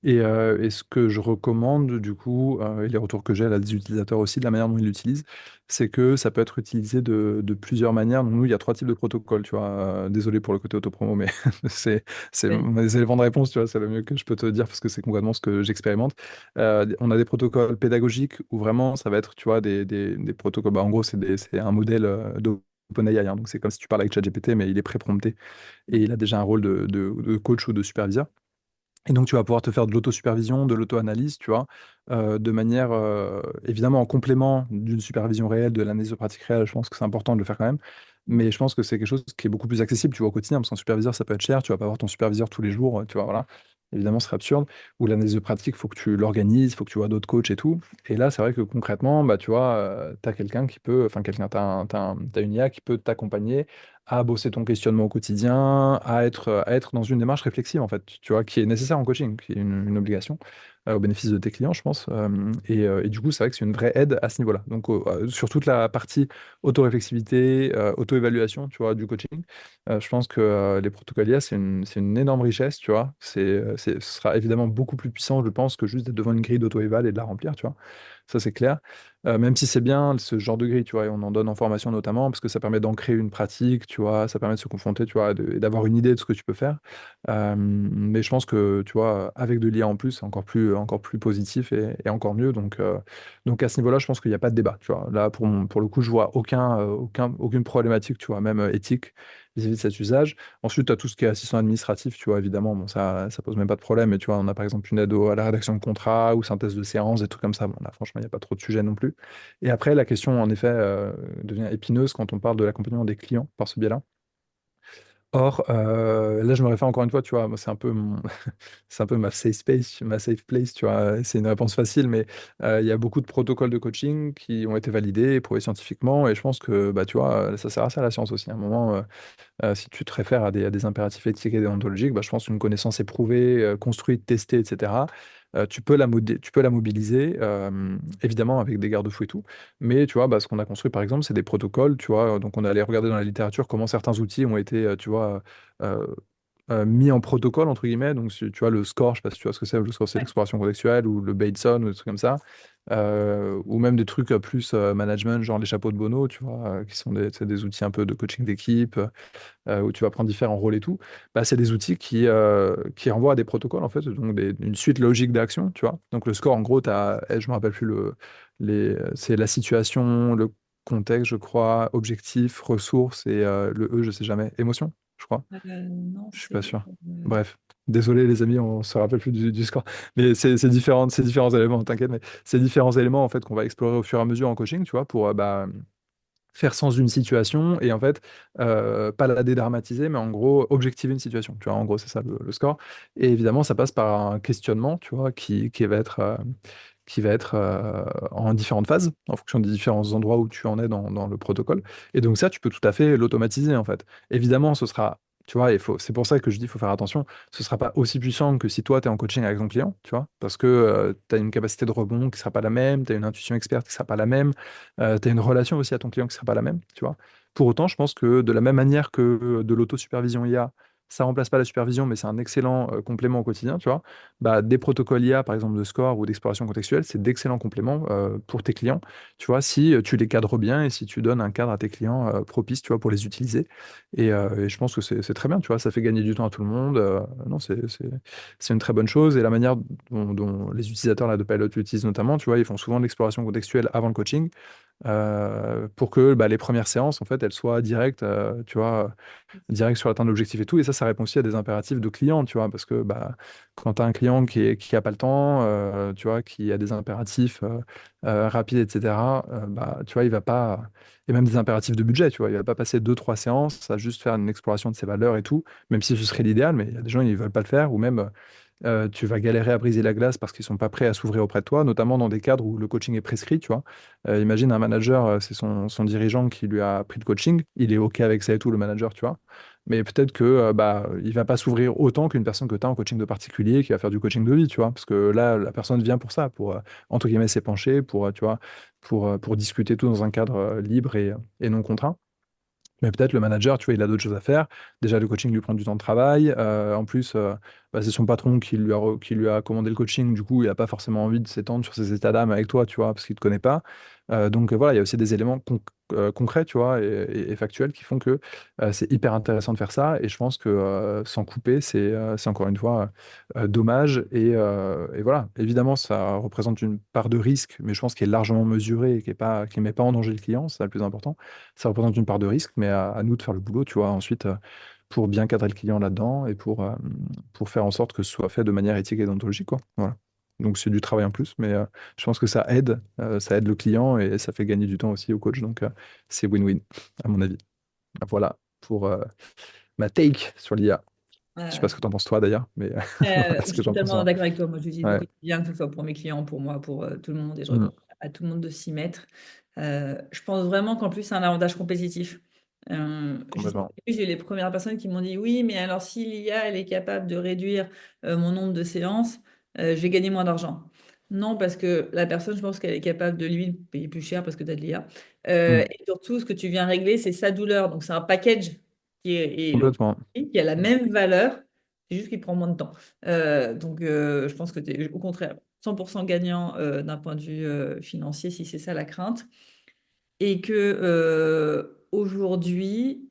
Speaker 2: Et ce que je recommande, du coup, et les retours que j'ai là des utilisateurs aussi, de la manière dont ils l'utilisent, c'est que ça peut être utilisé de plusieurs manières. Donc, nous, il y a 3 types de protocoles, tu vois. Désolé pour le côté autopromo, mais c'est
Speaker 1: Vas-y.
Speaker 2: mes éléments de réponse, tu vois, c'est le mieux que je peux te dire parce que c'est concrètement ce que j'expérimente. On a des protocoles pédagogiques où vraiment, ça va être, tu vois, des protocoles. Bah, en gros, c'est un modèle d'OpenAI, hein. Donc, c'est comme si tu parles avec ChatGPT, mais il est pré-prompté et il a déjà un rôle de coach ou de superviseur. Et donc, tu vas pouvoir te faire de l'auto-supervision, de l'auto-analyse, tu vois, de manière, évidemment, en complément d'une supervision réelle, de l'analyse de pratique réelle. Je pense que c'est important de le faire quand même. Mais je pense que c'est quelque chose qui est beaucoup plus accessible, tu vois, au quotidien, parce qu'un superviseur, ça peut être cher. Tu vas pas avoir ton superviseur tous les jours, tu vois, voilà. Évidemment, ce serait absurde. Ou l'analyse de pratique, il faut que tu l'organises, il faut que tu vois d'autres coachs et tout. Et là, c'est vrai que concrètement, bah, tu vois, tu as quelqu'un qui peut, enfin, t'as une IA qui peut t'accompagner à bosser ton questionnement au quotidien, à être dans une démarche réflexive, en fait, tu vois, qui est nécessaire en coaching, qui est une obligation au bénéfice de tes clients, je pense. Et du coup, c'est vrai que c'est une vraie aide à ce niveau-là. Donc, sur toute la partie auto-réflexivité, auto-évaluation, tu vois, du coaching, je pense que les protocoles IA, c'est une énorme richesse, tu vois. Ce sera évidemment beaucoup plus puissant, je pense, que juste d'être devant une grille d'auto-éval et de la remplir, tu vois. Ça, c'est clair. Même si c'est bien ce genre de grille, tu vois, et on en donne en formation notamment, parce que ça permet d'ancrer une pratique, tu vois, ça permet de se confronter, tu vois, et d'avoir une idée de ce que tu peux faire. Mais je pense que, tu vois, avec de l'IA en plus, c'est encore plus positif et encore mieux. Donc à ce niveau-là, je pense qu'il n'y a pas de débat, tu vois. Là, pour le coup, je vois aucune problématique, tu vois, même éthique vis-à-vis de cet usage. Ensuite, tu as tout ce qui est assistant administratif, tu vois, évidemment, bon, ça pose même pas de problème. Mais tu vois, on a par exemple une aide à la rédaction de contrats ou synthèse de séances, des trucs comme ça. Bon, là, franchement, il n'y a pas trop de sujet non plus. Et après, la question, en effet, devient épineuse quand on parle de l'accompagnement des clients par ce biais-là. Or, là, je me réfère encore une fois, tu vois, moi, c'est un peu c'est un peu ma safe place, tu vois. C'est une réponse facile, mais il y a beaucoup de protocoles de coaching qui ont été validés et prouvés scientifiquement, et je pense que, bah, tu vois, ça sert à ça la science aussi. À un moment, si tu te réfères à des impératifs éthiques et déontologiques, bah, je pense qu'une connaissance éprouvée, construite, testée, etc., tu peux la mobiliser, évidemment avec des garde-fous et tout. Mais tu vois, bah, ce qu'on a construit, par exemple, c'est des protocoles. Tu vois, donc on allait regarder dans la littérature comment certains outils ont été, tu vois, euh, mis en protocole, entre guillemets. Donc, tu vois, le score, je sais pas si tu vois ce que c'est, le score, c'est
Speaker 1: Ouais.
Speaker 2: l'exploration contextuelle, ou le Bateson, ou des trucs comme ça. Ou même des trucs plus management, genre les chapeaux de Bono, tu vois, qui sont c'est des outils un peu de coaching d'équipe, où tu vas prendre différents rôles et tout. Bah, c'est des outils qui renvoient à des protocoles, en fait, donc une suite logique d'action, tu vois. Donc, le score, en gros, je me rappelle plus c'est la situation, le contexte, je crois, objectif, ressources, et le E, je sais jamais, émotion, je crois.
Speaker 1: Non,
Speaker 2: Je suis pas
Speaker 1: c'est.
Speaker 2: sûr. Bref, désolé les amis, on se rappelle plus du score. Mais c'est différents éléments, t'inquiète, mais c'est différents éléments en fait qu'on va explorer au fur et à mesure en coaching, tu vois, pour bah, faire sens d'une situation et en fait pas la dédramatiser, mais en gros objectiver une situation. Tu vois, en gros c'est ça le score. Et évidemment, ça passe par un questionnement, tu vois, qui va être en différentes phases, en fonction des différents endroits où tu en es dans le protocole. Et donc ça, tu peux tout à fait l'automatiser, en fait. Évidemment, ce sera, tu vois, c'est pour ça que je dis, il faut faire attention, ce sera pas aussi puissant que si toi, tu es en coaching avec ton client, tu vois, parce que tu as une capacité de rebond qui sera pas la même, tu as une intuition experte qui sera pas la même, tu as une relation aussi à ton client qui sera pas la même, tu vois. Pour autant, je pense que de la même manière que de l'autosupervision IA, ça remplace pas la supervision, mais c'est un excellent complément au quotidien, tu vois. Bah, des protocoles IA, par exemple de score ou d'exploration contextuelle, c'est d'excellents compléments pour tes clients, tu vois, si tu les cadres bien et si tu donnes un cadre à tes clients propice, tu vois, pour les utiliser. Et je pense que c'est très bien, tu vois, ça fait gagner du temps à tout le monde. Non, c'est une très bonne chose. Et la manière dont les utilisateurs là, de Pilot l'utilisent notamment, tu vois, ils font souvent de l'exploration contextuelle avant le coaching pour que bah, les premières séances, en fait, elles soient directes, tu vois, direct sur l'atteinte de l'objectif et tout. Et ça répond aussi à des impératifs de clients, tu vois, parce que bah, quand tu as un client qui a pas le temps, tu vois, qui a des impératifs rapides, etc., bah, tu vois, il va pas. Et même des impératifs de budget, tu vois, il va pas passer deux, trois séances à juste faire une exploration de ses valeurs et tout, même si ce serait l'idéal, mais il y a des gens, ils veulent pas le faire, ou même tu vas galérer à briser la glace parce qu'ils sont pas prêts à s'ouvrir auprès de toi, notamment dans des cadres où le coaching est prescrit, tu vois. Imagine un manager, c'est son dirigeant qui lui a pris le coaching, il est OK avec ça et tout, le manager, tu vois. Mais peut-être que bah, il va pas s'ouvrir autant qu'une personne que tu as en coaching de particulier qui va faire du coaching de vie, tu vois. Parce que là, la personne vient pour ça, pour, entre guillemets, s'épancher, pour, tu vois, pour discuter tout dans un cadre libre et non contraint. Mais peut-être le manager, tu vois, il a d'autres choses à faire. Déjà, le coaching lui prend du temps de travail. En plus, bah, c'est son patron qui lui a commandé le coaching. Du coup, il n'a pas forcément envie de s'étendre sur ses états d'âme avec toi, tu vois, parce qu'il ne te connaît pas. Donc voilà, il y a aussi des éléments concrets, tu vois, et factuels qui font que c'est hyper intéressant de faire ça. Et je pense que s'en couper, c'est encore une fois dommage. Et voilà, évidemment, ça représente une part de risque, mais je pense qu'elle est largement mesurée et qui ne met pas en danger le client, c'est ça le plus important. Ça représente une part de risque, mais à nous de faire le boulot, tu vois, ensuite, pour bien cadrer le client là-dedans et pour faire en sorte que ce soit fait de manière éthique et déontologique, quoi. Voilà. Donc c'est du travail en plus, mais je pense que ça aide le client et ça fait gagner du temps aussi au coach. Donc c'est win-win, à mon avis. Voilà pour ma take sur l'IA. Je sais pas ce que tu en penses toi d'ailleurs, mais voilà ce
Speaker 1: Je
Speaker 2: que
Speaker 1: suis
Speaker 2: j'en pense,
Speaker 1: tellement
Speaker 2: moi.
Speaker 1: d'accord avec toi. Moi, je l'utilise au
Speaker 2: Ouais.
Speaker 1: quotidien, que ce soit pour mes clients, pour moi, pour tout le monde. Et je
Speaker 2: Mm.
Speaker 1: recommande à tout le monde de s'y mettre. Je pense vraiment qu'en plus, c'est un avantage compétitif. Je sais
Speaker 2: Complètement.
Speaker 1: que j'ai eu les premières personnes qui m'ont dit oui, mais alors si l'IA elle est capable de réduire mon nombre de séances, je vais gagner moins d'argent. Non, parce que la personne, je pense qu'elle est capable de lui payer plus cher parce que tu as de l'IA.
Speaker 2: Mm.
Speaker 1: Et surtout, ce que tu viens régler, c'est sa douleur. Donc, c'est un package et le
Speaker 2: Complètement.
Speaker 1: qui a la même valeur, c'est juste qu'il prend moins de temps. Je pense que tu es au contraire 100% gagnant d'un point de vue financier si c'est ça la crainte. Et que aujourd'hui,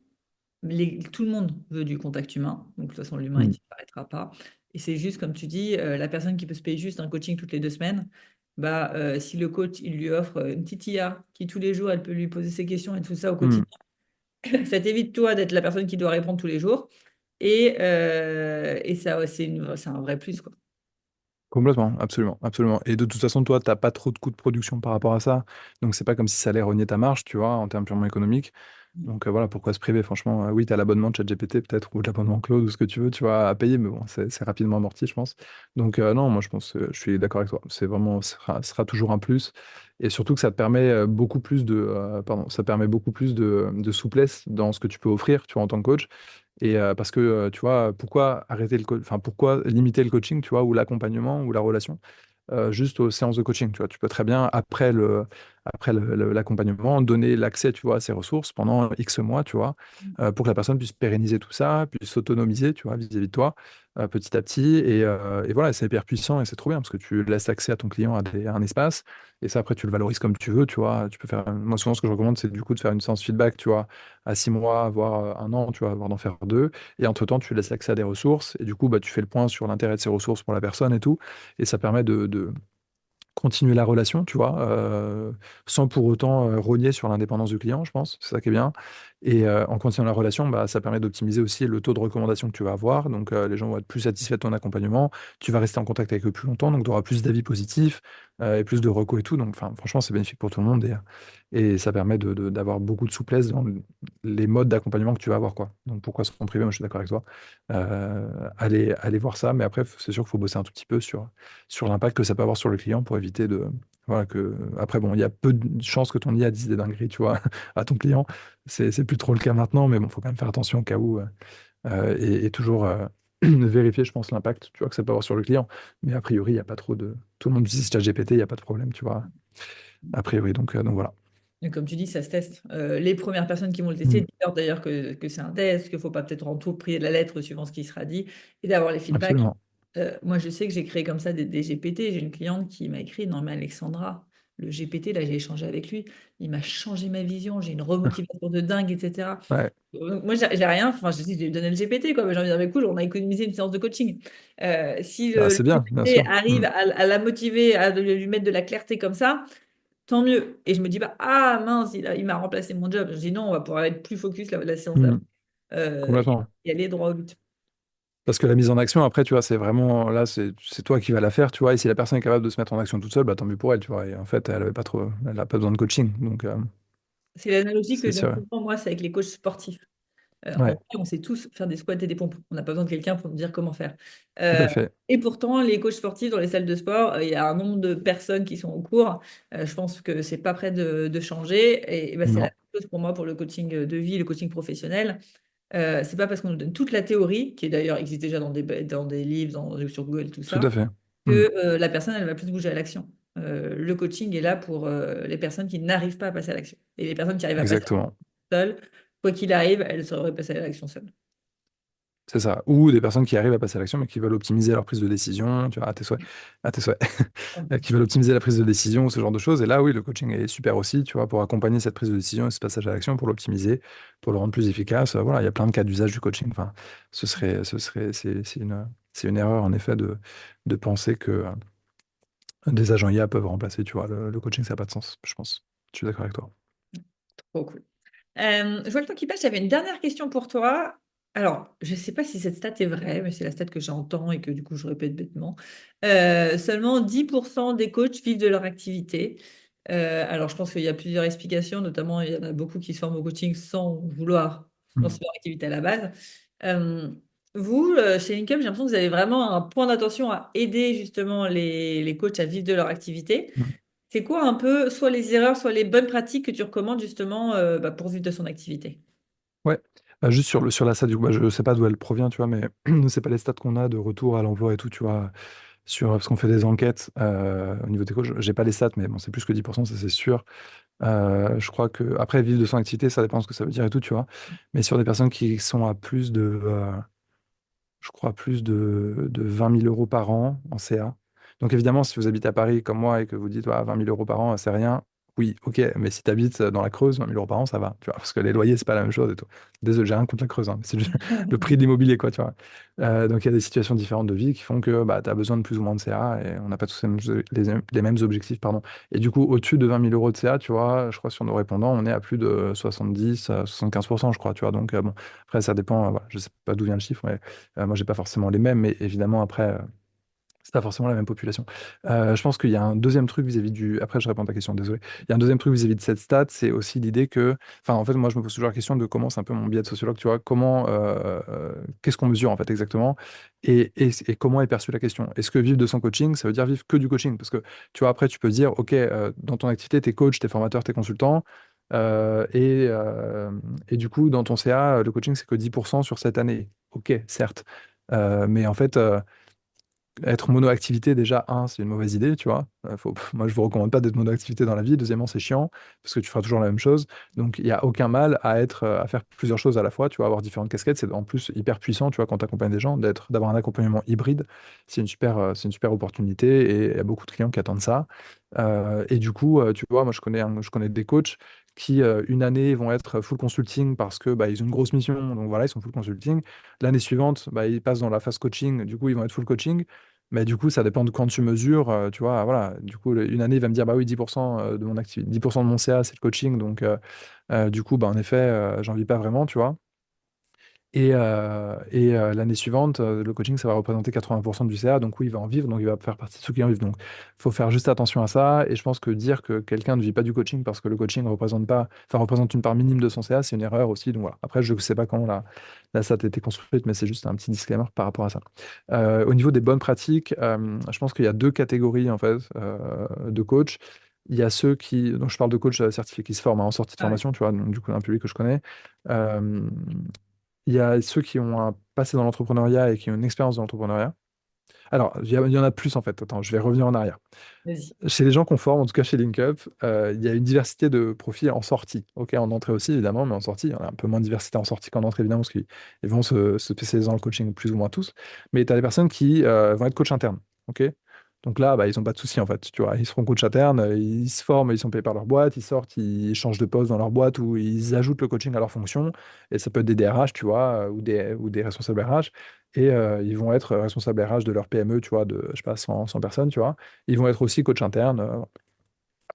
Speaker 1: tout le monde veut du contact humain. Donc, de toute façon, l'humain, il ne
Speaker 2: Mm.
Speaker 1: disparaîtra pas. Et c'est juste, comme tu dis, la personne qui peut se payer juste un coaching toutes les 2 semaines, bah, si le coach, il lui offre une petite IA qui, tous les jours, elle peut lui poser ses questions et tout ça au
Speaker 2: Mm.
Speaker 1: quotidien, ça t'évite, toi, d'être la personne qui doit répondre tous les jours. Et ça, c'est un vrai plus, quoi.
Speaker 2: Complètement, absolument, absolument. Et de toute façon, toi, t'as pas trop de coûts de production par rapport à ça. Donc, c'est pas comme si ça allait rogner ta marge, tu vois, en termes purement économiques. Donc, voilà, pourquoi se priver, franchement. Oui, t'as l'abonnement de ChatGPT, peut-être, ou l'abonnement Claude, ou ce que tu veux, tu vois, à payer, mais bon, c'est rapidement amorti, je pense. Donc, non, moi, je pense, je suis d'accord avec toi. C'est vraiment, ce sera toujours un plus. Et surtout que ça te permet beaucoup plus ça permet beaucoup plus de souplesse dans ce que tu peux offrir, tu vois, en tant que coach. Et parce que, tu vois, pourquoi enfin, pourquoi limiter le coaching, tu vois, ou l'accompagnement, ou la relation, juste aux séances de coaching, tu vois. Tu peux très bien, l'accompagnement, donner l'accès, tu vois, à ces ressources pendant X mois, tu vois, pour que la personne puisse pérenniser tout ça, puisse s'autonomiser, tu vois, vis-à-vis de toi, petit à petit. Et voilà, c'est hyper puissant et c'est trop bien parce que tu laisses accès à ton client à un espace. Et ça, après, tu le valorises comme tu veux, tu vois. Tu peux faire, moi, souvent, ce que je recommande, c'est du coup de faire une séance feedback, tu vois, à 6 mois, voire un an, tu vois, voire d'en faire deux. Et entre-temps, tu laisses l'accès à des ressources. Et du coup, bah, tu fais le point sur l'intérêt de ces ressources pour la personne et tout. Et ça permet de continuer la relation, tu vois, sans pour autant rogner sur l'indépendance du client, je pense. C'est ça qui est bien. Et en continuant la relation, bah, ça permet d'optimiser aussi le taux de recommandation que tu vas avoir. Donc, les gens vont être plus satisfaits de ton accompagnement. Tu vas rester en contact avec eux plus longtemps, donc tu auras plus d'avis positifs et plus de recos et tout. Donc, enfin, franchement, c'est bénéfique pour tout le monde et ça permet d'avoir beaucoup de souplesse dans les modes d'accompagnement que tu vas avoir, quoi. Donc, pourquoi s'en priver? Moi, je suis d'accord avec toi. Allez voir ça, mais après, c'est sûr qu'il faut bosser un tout petit peu sur l'impact que ça peut avoir sur le client pour éviter de. Voilà, que. Après, bon, il y a peu de chances que ton IA dise des dingueries, tu vois, à ton client. C'est plus trop le cas maintenant, mais bon, faut quand même faire attention au cas où et toujours vérifier, je pense, l'impact, tu vois, que ça peut avoir sur le client. Mais a priori, il n'y a pas trop de. Tout le monde utilise ChatGPT, il n'y a pas de problème, tu vois, a priori. Donc voilà.
Speaker 1: Et comme tu dis, ça se teste. Les premières personnes qui vont le tester
Speaker 2: Mm.
Speaker 1: disent d'ailleurs que c'est un test, qu'il ne faut pas peut-être en tout prier de la lettre suivant ce qui sera dit et d'avoir les feedbacks.
Speaker 2: Absolument.
Speaker 1: Moi, je sais que j'ai créé comme ça des GPT. J'ai une cliente qui m'a écrit, non mais Alexandra, le GPT, là j'ai échangé avec lui, il m'a changé ma vision, j'ai une remotivation de dingue, etc.
Speaker 2: Ouais.
Speaker 1: Moi, j'ai rien, enfin je dis, je lui ai donné le GPT, quoi, mais j'ai envie de dire, mais cool, on a économisé une séance de coaching. Si
Speaker 2: Bah,
Speaker 1: le
Speaker 2: c'est bien, bien
Speaker 1: GPT
Speaker 2: sûr.
Speaker 1: arrive
Speaker 2: Mm.
Speaker 1: à la motiver, à lui mettre de la clarté comme ça, tant mieux. Et je me dis pas, ah mince, il m'a remplacé mon job. Je dis non, on va pouvoir être plus focus la séance d'après.
Speaker 2: Mm.
Speaker 1: Euh,
Speaker 2: Complètement.
Speaker 1: et aller droit au but.
Speaker 2: Parce que la mise en action, après, tu vois, c'est vraiment, là, c'est toi qui vas la faire, tu vois, et si la personne est capable de se mettre en action toute seule, bah, tant mieux pour elle, tu vois, et en fait, elle a pas besoin de coaching, donc,
Speaker 1: C'est l'analogie que
Speaker 2: c'est
Speaker 1: j'aime
Speaker 2: sûr.
Speaker 1: souvent, moi, c'est avec les coachs sportifs. En
Speaker 2: Ouais,
Speaker 1: vrai, on sait tous faire des squats et des pompes. On n'a pas besoin de quelqu'un pour nous dire comment faire.
Speaker 2: tout
Speaker 1: Euh,
Speaker 2: à fait.
Speaker 1: et pourtant, les coachs sportifs dans les salles de sport, il y a un nombre de personnes qui sont au cours. Je pense que c'est pas prêt de changer. Et ben, c'est la
Speaker 2: Non,
Speaker 1: même chose pour moi pour le coaching de vie, le coaching professionnel. C'est pas parce qu'on nous donne toute la théorie, qui d'ailleurs existe déjà dans des livres, sur Google, tout
Speaker 2: tout
Speaker 1: ça,
Speaker 2: à fait. Mm.
Speaker 1: que la personne, elle va plus bouger à l'action. Le coaching est là pour les personnes qui n'arrivent pas à passer à l'action. Et les personnes qui arrivent à passer
Speaker 2: Exactement.
Speaker 1: seules, quoi qu'il arrive, elles sauraient passer à l'action seules.
Speaker 2: C'est ça. Ou des personnes qui arrivent à passer à l'action, mais qui veulent optimiser leur prise de décision, tu vois, à tes souhaits, qui veulent optimiser la prise de décision, ce genre de choses. Et là, oui, le coaching est super aussi, tu vois, pour accompagner cette prise de décision et ce passage à l'action, pour l'optimiser, pour le rendre plus efficace. Voilà, il y a plein de cas d'usage du coaching. Enfin, c'est une erreur, en effet, de penser que des agents IA peuvent remplacer, tu vois, le coaching, ça n'a pas de sens, je pense. Je suis d'accord avec toi.
Speaker 1: Trop cool. Je vois le temps qui passe. J'avais une dernière question pour toi. Alors, je ne sais pas si cette stat est vraie, mais c'est la stat que j'entends et que du coup je répète bêtement. Seulement 10% des coachs vivent de leur activité. Alors, je pense qu'il y a plusieurs explications, notamment il y en a beaucoup qui se forment au coaching sans vouloir lancer
Speaker 2: Mm.
Speaker 1: leur activité à la base. Euh, Vous, chez Income, j'ai l'impression que vous avez vraiment un point d'attention à aider justement les coachs à vivre de leur activité.
Speaker 2: Mm.
Speaker 1: C'est quoi un peu soit les erreurs, soit les bonnes pratiques que tu recommandes justement pour vivre de son activité?
Speaker 2: Ouais. Juste sur la stat, du coup, bah, je sais pas d'où elle provient, tu vois, mais c'est pas les stats qu'on a de retour à l'emploi et tout, tu vois, parce qu'on fait des enquêtes au niveau des coachs. J'ai pas les stats, mais bon, c'est plus que 10%, ça c'est sûr. Je crois que, après, vivre de son activité, ça dépend de ce que ça veut dire et tout, tu vois. Mais sur des personnes qui sont à plus je crois, plus de 20 000 euros par an en CA. Donc évidemment, si vous habitez à Paris comme moi et que vous dites, ouais, 20 000 euros par an, c'est rien, oui, ok, mais si tu habites dans la Creuse, 20 000 euros par an, ça va, tu vois, parce que les loyers, c'est pas la même chose et tout. Désolé, j'ai rien contre la Creuse, hein, mais c'est juste le prix de l'immobilier, quoi, tu vois. Donc il y a des situations différentes de vie qui font que bah, tu as besoin de plus ou moins de CA et on n'a pas tous les mêmes objectifs, pardon. Et du coup, au-dessus de 20 000 euros de CA, tu vois, je crois sur nos répondants, on est à plus de 70, 75%, je crois, tu vois. Donc bon, après, ça dépend, voilà, je sais pas d'où vient le chiffre, mais moi, j'ai pas forcément les mêmes, mais évidemment, après, c'est pas forcément la même population. Je pense qu'il y a un deuxième truc vis-à-vis du. Après, je réponds à ta question, désolé. Il y a un deuxième truc vis-à-vis de cette stat, c'est aussi l'idée que. Enfin, en fait, moi, je me pose toujours la question de comment, c'est un peu mon biais de sociologue, tu vois, comment. Qu'est-ce qu'on mesure, en fait, exactement, et comment est perçue la question. Est-ce que vivre de son coaching, ça veut dire vivre que du coaching? Parce que, tu vois, après, tu peux dire, OK, dans ton activité, t'es coach, t'es formateur, t'es consultant. euh, et, euh, et du coup, dans ton CA, le coaching, c'est que 10% sur cette année. OK, certes. Mais en fait, être monoactivité, déjà, c'est une mauvaise idée, tu vois. Moi, je vous recommande pas d'être monoactivité dans la vie. Deuxièmement, c'est chiant, parce que tu feras toujours la même chose. Donc, il n'y a aucun mal à faire plusieurs choses à la fois, tu vois, avoir différentes casquettes. C'est en plus hyper puissant, tu vois, quand tu accompagnes des gens, d'avoir un accompagnement hybride. C'est une super opportunité et il y a beaucoup de clients qui attendent ça. Et du coup, tu vois, moi, je connais des coachs qui, une année, vont être full consulting parce que bah, ils ont une grosse mission, donc voilà, ils sont full consulting. L'année suivante, bah, ils passent dans la phase coaching, du coup, ils vont être full coaching. Mais du coup, ça dépend de quand tu mesures, tu vois, voilà. Du coup, une année, il va me dire, bah oui, 10% de mon activité, 10% de mon CA, c'est le coaching. Donc, du coup, bah, en effet, j'en vis pas vraiment, tu vois. Et l'année suivante, le coaching, ça va représenter 80% du CA, donc oui, il va en vivre, donc il va faire partie de ceux qui en vivent. Donc, il faut faire juste attention à ça. Et je pense que dire que quelqu'un ne vit pas du coaching parce que le coaching représente pas, enfin, représente une part minime de son CA, c'est une erreur aussi. Donc voilà. Après, je ne sais pas comment la SAT a été construite, mais c'est juste un petit disclaimer par rapport à ça. Au niveau des bonnes pratiques, je pense qu'il y a deux catégories en fait de coachs. Il y a ceux qui, donc je parle de coachs certifiés qui se forment en sortie de
Speaker 1: Ah oui,
Speaker 2: formation, tu vois, donc du coup un public que je connais. Euh, il y a ceux qui ont un passé dans l'entrepreneuriat et qui ont une expérience dans l'entrepreneuriat. Alors, il y en a plus en fait. Attends, je vais revenir en arrière.
Speaker 1: vas-y.
Speaker 2: Chez les gens qu'on forme, en tout cas chez LinkUp, il y a une diversité de profils en sortie. Ok, en entrée aussi évidemment, mais en sortie, il y en a un peu moins de diversité en sortie qu'en entrée évidemment, parce qu'ils vont se spécialiser dans le coaching plus ou moins tous. Mais tu as des personnes qui vont être coach interne. Ok, donc là, bah, ils n'ont pas de souci en fait. Tu vois, ils seront coach interne, ils se forment, ils sont payés par leur boîte, ils sortent, ils changent de poste dans leur boîte ou ils ajoutent le coaching à leur fonction. Et ça peut être des DRH, tu vois, ou des responsables RH. Et ils vont être responsables RH de leur PME, tu vois, de, je sais pas, 100 personnes, tu vois. Ils vont être aussi coach interne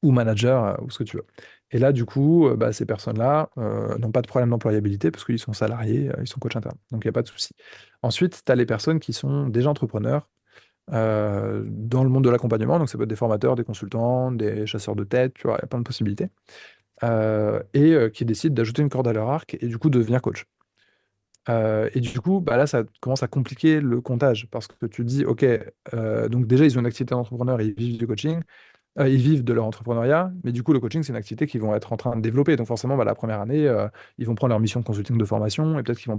Speaker 2: ou manager ou ce que tu veux. Et là, du coup, bah, ces personnes-là n'ont pas de problème d'employabilité parce qu'ils sont salariés, ils sont coach interne. Donc, il n'y a pas de souci. Ensuite, tu as les personnes qui sont déjà entrepreneurs dans le monde de l'accompagnement. Donc, ça peut être des formateurs, des consultants, des chasseurs de tête, tu vois, il y a plein de possibilités. Et qui décident d'ajouter une corde à leur arc et du coup de devenir coach. Et du coup, bah là, ça commence à compliquer le comptage parce que tu te dis, OK, donc déjà, ils ont une activité d'entrepreneur et ils vivent du coaching. Ils vivent de leur entrepreneuriat, mais du coup, le coaching, c'est une activité qu'ils vont être en train de développer. Donc, forcément, bah, la première année, ils vont prendre leur mission de consulting de formation et peut-être qu'ils vont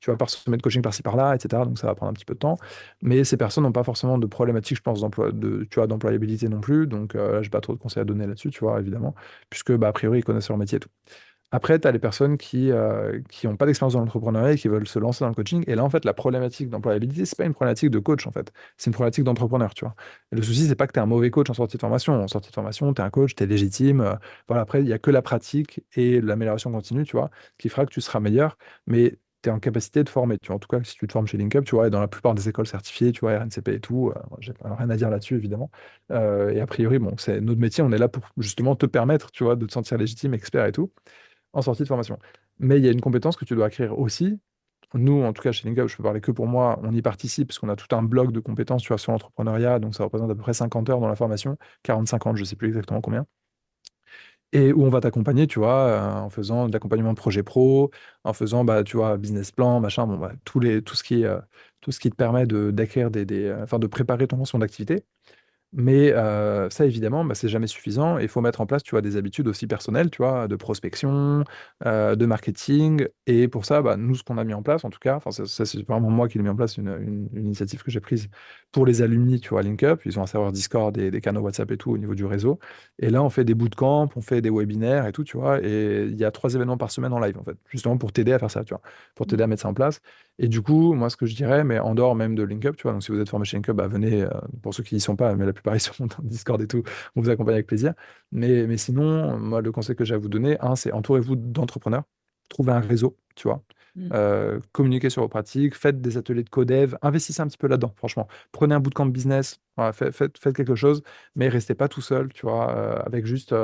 Speaker 2: tu vas parsemer de coaching par-ci par-là, etc. Donc, ça va prendre un petit peu de temps. Mais ces personnes n'ont pas forcément de problématique, je pense, tu vois, d'employabilité non plus. Donc, là, je n'ai pas trop de conseils à donner là-dessus, tu vois, évidemment, puisque, bah, a priori, ils connaissent leur métier et tout. Après, tu as les personnes qui n'ont pas d'expérience dans l'entrepreneuriat et qui veulent se lancer dans le coaching. Et là, en fait, la problématique d'employabilité, c'est pas une problématique de coach, en fait. C'est une problématique d'entrepreneur, tu vois. Et le souci, c'est pas que tu es un mauvais coach en sortie de formation. En sortie de formation, tu es un coach, tu es légitime. Voilà, après, il n'y a que la pratique et l'amélioration continue, tu vois, qui fera que tu seras meilleur. Mais tu es en capacité de former, tu vois. En tout cas, si tu te formes chez LinkUp, tu vois, et dans la plupart des écoles certifiées, tu vois, RNCP et tout, j'ai rien à dire là-dessus, évidemment. Et a priori, bon, c'est notre métier, on est là pour justement te permettre, tu vois, de te sentir légitime, expert et tout en sortie de formation. Mais il y a une compétence que tu dois acquérir aussi. Nous, en tout cas, chez Linka, je peux parler que pour moi, on y participe parce qu'on a tout un bloc de compétences tu vois, sur l'entrepreneuriat. Donc, ça représente à peu près 50 heures dans la formation, 40-50, je ne sais plus exactement combien. Et où on va t'accompagner, tu vois, en faisant de l'accompagnement de projet pro, en faisant, bah, tu vois, business plan, machin, bon, bah, tout ce qui te permet d'acquérir enfin, de préparer ton lancement d'activité. Mais ça, évidemment, bah, c'est jamais suffisant. Il faut mettre en place, tu vois, des habitudes aussi personnelles, tu vois, de prospection, de marketing. Et pour ça, bah, nous, ce qu'on a mis en place, en tout cas, enfin, ça, c'est vraiment moi qui l'ai mis en place, une initiative que j'ai prise pour les alumni, tu vois, LinkUp. Ils ont un serveur Discord et des canaux WhatsApp et tout au niveau du réseau. Et là, on fait des bootcamps, on fait des webinaires et tout, tu vois. Et il y a 3 événements par semaine en live, en fait, justement pour t'aider à faire ça, tu vois, pour t'aider à mettre ça en place. Et du coup, moi, ce que je dirais, mais en dehors même de LinkUp, tu vois, donc si vous êtes formé chez LinkUp, bah, venez, pour ceux qui n'y sont pas, mais la plupart ils sont dans le Discord et tout, on vous accompagne avec plaisir. Mais sinon, moi, le conseil que j'ai à vous donner, un, c'est entourez-vous d'entrepreneurs, trouvez un réseau, tu vois,
Speaker 1: Mm.
Speaker 2: communiquez sur vos pratiques, faites des ateliers de codev, investissez un petit peu là-dedans, franchement. Prenez un bootcamp business, voilà, faites quelque chose, mais restez pas tout seul, tu vois, avec juste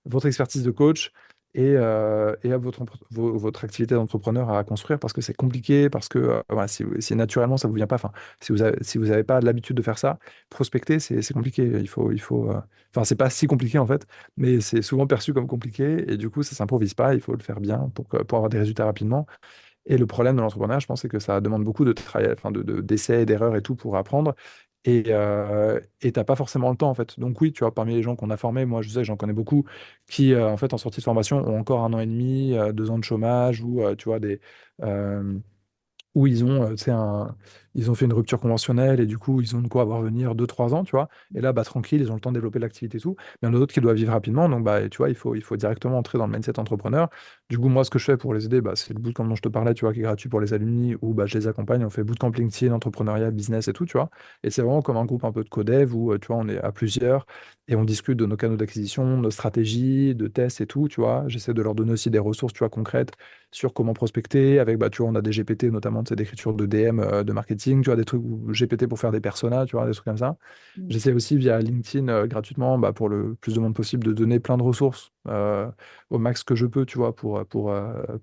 Speaker 2: votre expertise de coach et à votre activité d'entrepreneur à construire parce que c'est compliqué, parce que voilà, si naturellement ça vous vient pas, enfin, si vous avez pas l'habitude de faire ça, prospecter, c'est compliqué. Enfin, c'est pas si compliqué en fait, mais c'est souvent perçu comme compliqué et du coup, ça s'improvise pas. Il faut le faire bien pour avoir des résultats rapidement. Et le problème de l'entrepreneuriat, je pense, c'est que ça demande beaucoup de travail, enfin, d'essais et d'erreurs et tout pour apprendre. Et t'as pas forcément le temps, en fait. Donc oui, tu vois, parmi les gens qu'on a formés, moi, je sais, j'en connais beaucoup qui, en fait, en sortie de formation, ont encore 1 an et demi, 2 ans de chômage ou, tu vois, euh, où ils ont, tu sais, ils ont fait une rupture conventionnelle et du coup, ils ont de quoi avoir venir 2 3 ans, tu vois. Et là, bah, tranquille, ils ont le temps de développer l'activité et tout. Mais il y en a d'autres qui doivent vivre rapidement. Donc, bah, tu vois, il faut directement entrer dans le mindset entrepreneur. Du coup, moi, ce que je fais pour les aider, bah, c'est le bootcamp dont je te parlais, tu vois, qui est gratuit pour les alumni, où bah, je les accompagne. On fait bootcamp LinkedIn, entrepreneuriat, business et tout, tu vois. Et c'est vraiment comme un groupe un peu de codev où, tu vois, on est à plusieurs et on discute de nos canaux d'acquisition, nos stratégies, de tests et tout, tu vois. J'essaie de leur donner aussi des ressources, tu vois, concrètes sur comment prospecter. Avec, bah, tu vois, on a des GPT notamment, c'est d'écriture de DM, de marketing, tu vois, des trucs GPT pour faire des personas, tu vois, des trucs comme ça.
Speaker 1: Mm.
Speaker 2: J'essaie aussi via LinkedIn gratuitement, bah, pour le plus de monde possible, de donner plein de ressources au max que je peux, tu vois, pour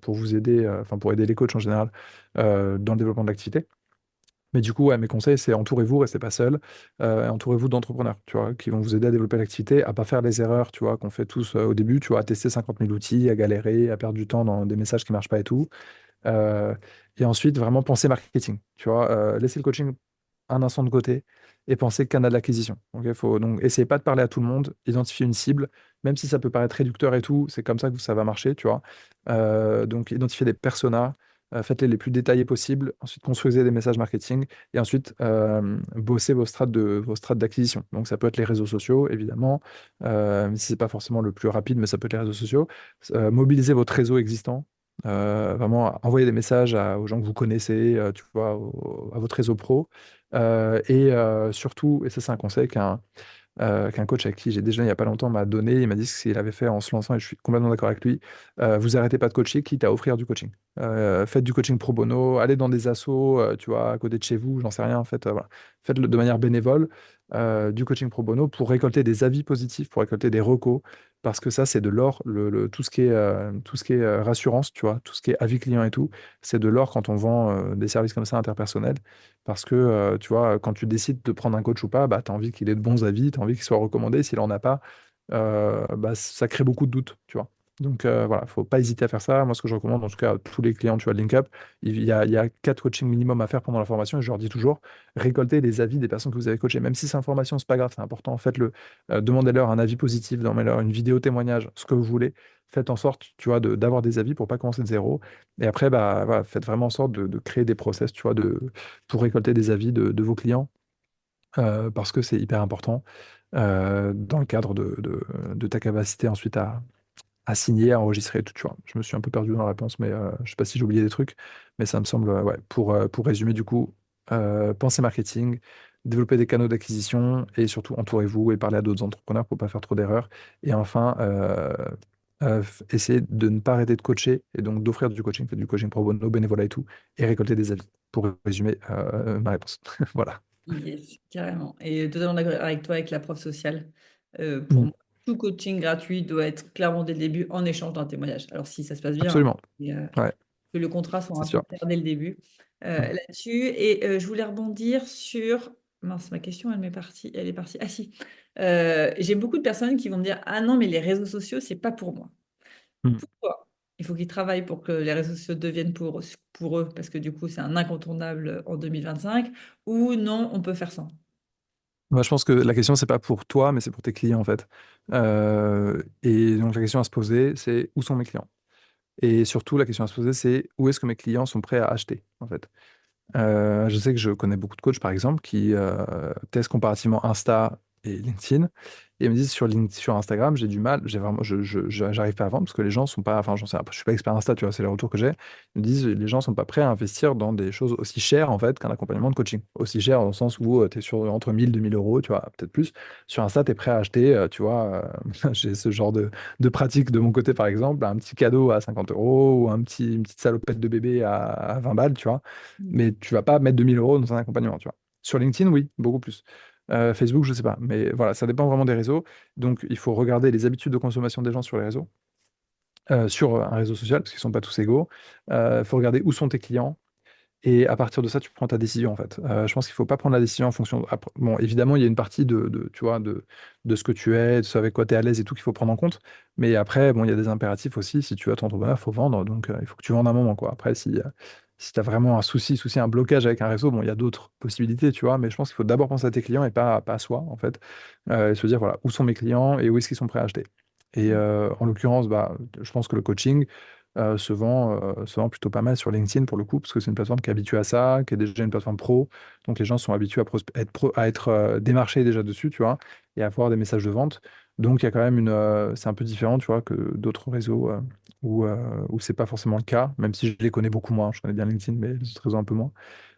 Speaker 2: vous aider, enfin pour aider les coachs en général dans le développement de l'activité. Mais du coup, ouais, mes conseils, c'est entourez-vous, restez pas seul, et entourez-vous d'entrepreneurs, tu vois, qui vont vous aider à développer l'activité, à pas faire les erreurs, tu vois, qu'on fait tous au début, tu vois, à tester 50 000 outils, à galérer, à perdre du temps dans des messages qui marchent pas et tout. Euh, et ensuite, vraiment penser marketing. Tu vois, laisser le coaching un instant de côté et penser canal d'acquisition. Ok, faut donc essayer pas de parler à tout le monde, identifier une cible, même si ça peut paraître réducteur et tout, c'est comme ça que ça va marcher, tu vois. Donc, identifier des personas, faites-les les plus détaillés possibles. Ensuite, construisez des messages marketing et ensuite bossez vos strates d'acquisition. Donc, ça peut être les réseaux sociaux, évidemment, même si c'est pas forcément le plus rapide, mais ça peut être les réseaux sociaux. Mobilisez votre réseau existant. Vraiment, envoyer des messages aux gens que vous connaissez, tu vois, à votre réseau pro. Et surtout, et ça c'est un conseil qu'un coach avec qui j'ai déjà il n'y a pas longtemps m'a donné, il m'a dit ce qu'il avait fait en se lançant, et je suis complètement d'accord avec lui, vous arrêtez pas de coacher, quitte à offrir du coaching. Faites du coaching pro bono, allez dans des assos, tu vois, à côté de chez vous, j'en sais rien, en fait, voilà. Faites-le de manière bénévole, du coaching pro bono pour récolter des avis positifs, pour récolter des recos, parce que ça, c'est de l'or, tout ce qui est rassurance, tu vois, tout ce qui est avis client et tout, c'est de l'or quand on vend des services comme ça interpersonnels. Parce que, tu vois, quand tu décides de prendre un coach ou pas, bah, tu as envie qu'il ait de bons avis, tu as envie qu'il soit recommandé. S'il en a pas, bah, ça crée beaucoup de doutes, tu vois. Donc voilà, faut pas hésiter à faire ça. Moi, ce que je recommande, en tout cas, à tous les clients, tu vois, de LinkUp, il y a 4 coachings minimum à faire pendant la formation et je leur dis toujours, récoltez les avis des personnes que vous avez coachées. Même si c'est une formation, c'est pas grave, c'est important. Faites-le. Demandez-leur un avis positif, demandez-leur une vidéo témoignage, ce que vous voulez. Faites en sorte, tu vois, d'avoir des avis pour pas commencer de zéro. Et après, bah, voilà, faites vraiment en sorte de créer des process, tu vois, pour récolter des avis de vos clients, parce que c'est hyper important dans le cadre de ta capacité ensuite à signer, à enregistrer et tout, tu vois. Je me suis un peu perdu dans la réponse, mais je sais pas si j'ai oublié des trucs, mais ça me semble, ouais, pour résumer du coup, pensez marketing, développer des canaux d'acquisition et surtout entourez-vous et parlez à d'autres entrepreneurs pour pas faire trop d'erreurs. Et enfin, essayez de ne pas arrêter de coacher et donc d'offrir du coaching, faites du coaching pro bono, bénévolat et tout, et récolter des avis. Pour résumer ma réponse. Voilà.
Speaker 1: Yes, carrément. Et totalement d'accord avec toi avec la prof sociale. Pour
Speaker 2: Mm.
Speaker 1: moi, tout coaching gratuit doit être clairement dès le début en échange d'un témoignage. Alors si ça se passe bien, hein,
Speaker 2: Absolument.
Speaker 1: mais,
Speaker 2: Ouais,
Speaker 1: que le contrat soit
Speaker 2: c'est
Speaker 1: un peu
Speaker 2: sûr.
Speaker 1: clair dès le début
Speaker 2: Mm.
Speaker 1: là-dessus. Et je voulais rebondir sur... Mince, ma question, elle m'est partie. Elle est partie. Ah si. J'ai beaucoup de personnes qui vont me dire, ah non, mais les réseaux sociaux, c'est pas pour moi.
Speaker 2: Mm.
Speaker 1: Pourquoi? Il faut qu'ils travaillent pour que les réseaux sociaux deviennent pour eux, parce que du coup, c'est un incontournable en 2025, ou non, on peut faire sans.
Speaker 2: Moi, je pense que la question, c'est pas pour toi, mais c'est pour tes clients, en fait. Et donc, la question à se poser, c'est où sont mes clients? Et surtout, la question à se poser, c'est où est-ce que mes clients sont prêts à acheter, en fait. Je sais que je connais beaucoup de coachs, par exemple, qui testent comparativement Insta et LinkedIn. Et ils me disent sur Instagram, j'ai du mal, j'ai vraiment, j'arrive pas à vendre parce que les gens sont pas, enfin, j'en sais, je suis pas expert Insta, tu vois, c'est les retours que j'ai. Ils me disent, les gens sont pas prêts à investir dans des choses aussi chères, en fait, qu'un accompagnement de coaching. Aussi cher dans le sens où tu es sur entre 1000 2000 euros, tu vois, peut-être plus. Sur Insta, tu es prêt à acheter, tu vois, j'ai ce genre de pratique de mon côté, par exemple, un petit cadeau à 50 euros ou une petite salopette de bébé à 20 balles, tu vois.
Speaker 1: Mm.
Speaker 2: Mais tu vas pas mettre 2000 € dans un accompagnement, tu vois. Sur LinkedIn, oui, beaucoup plus. Facebook, je sais pas. Mais voilà, ça dépend vraiment des réseaux. Donc, il faut regarder les habitudes de consommation des gens sur les réseaux, sur un réseau social, parce qu'ils sont pas tous égaux. Il faut regarder où sont tes clients. Et à partir de ça, tu prends ta décision, en fait. Je pense qu'il faut pas prendre la décision en fonction. Bon, évidemment, il y a une partie tu vois, de ce que tu es, de ce avec quoi tu es à l'aise et tout qu'il faut prendre en compte. Mais après, bon, il y a des impératifs aussi. Si tu veux être entrepreneur, il faut vendre. Donc, il faut que tu vendes un moment, quoi. Après, si tu as vraiment un souci, un blocage avec un réseau, bon, il y a d'autres possibilités, tu vois. Mais je pense qu'il faut d'abord penser à tes clients et pas à soi, en fait. Et se dire, voilà, où sont mes clients et où est-ce qu'ils sont prêts à acheter. Et en l'occurrence, bah, je pense que le coaching se vend plutôt pas mal sur LinkedIn pour le coup, parce que c'est une plateforme qui est habituée à ça, qui est déjà une plateforme pro. Donc les gens sont habitués à être démarchés déjà dessus, tu vois, et à avoir des messages de vente. Donc il y a quand même c'est un peu différent, tu vois, que d'autres réseaux où c'est pas forcément le cas, même si je les connais beaucoup moins. Je connais bien LinkedIn, mais les autres réseaux un peu moins.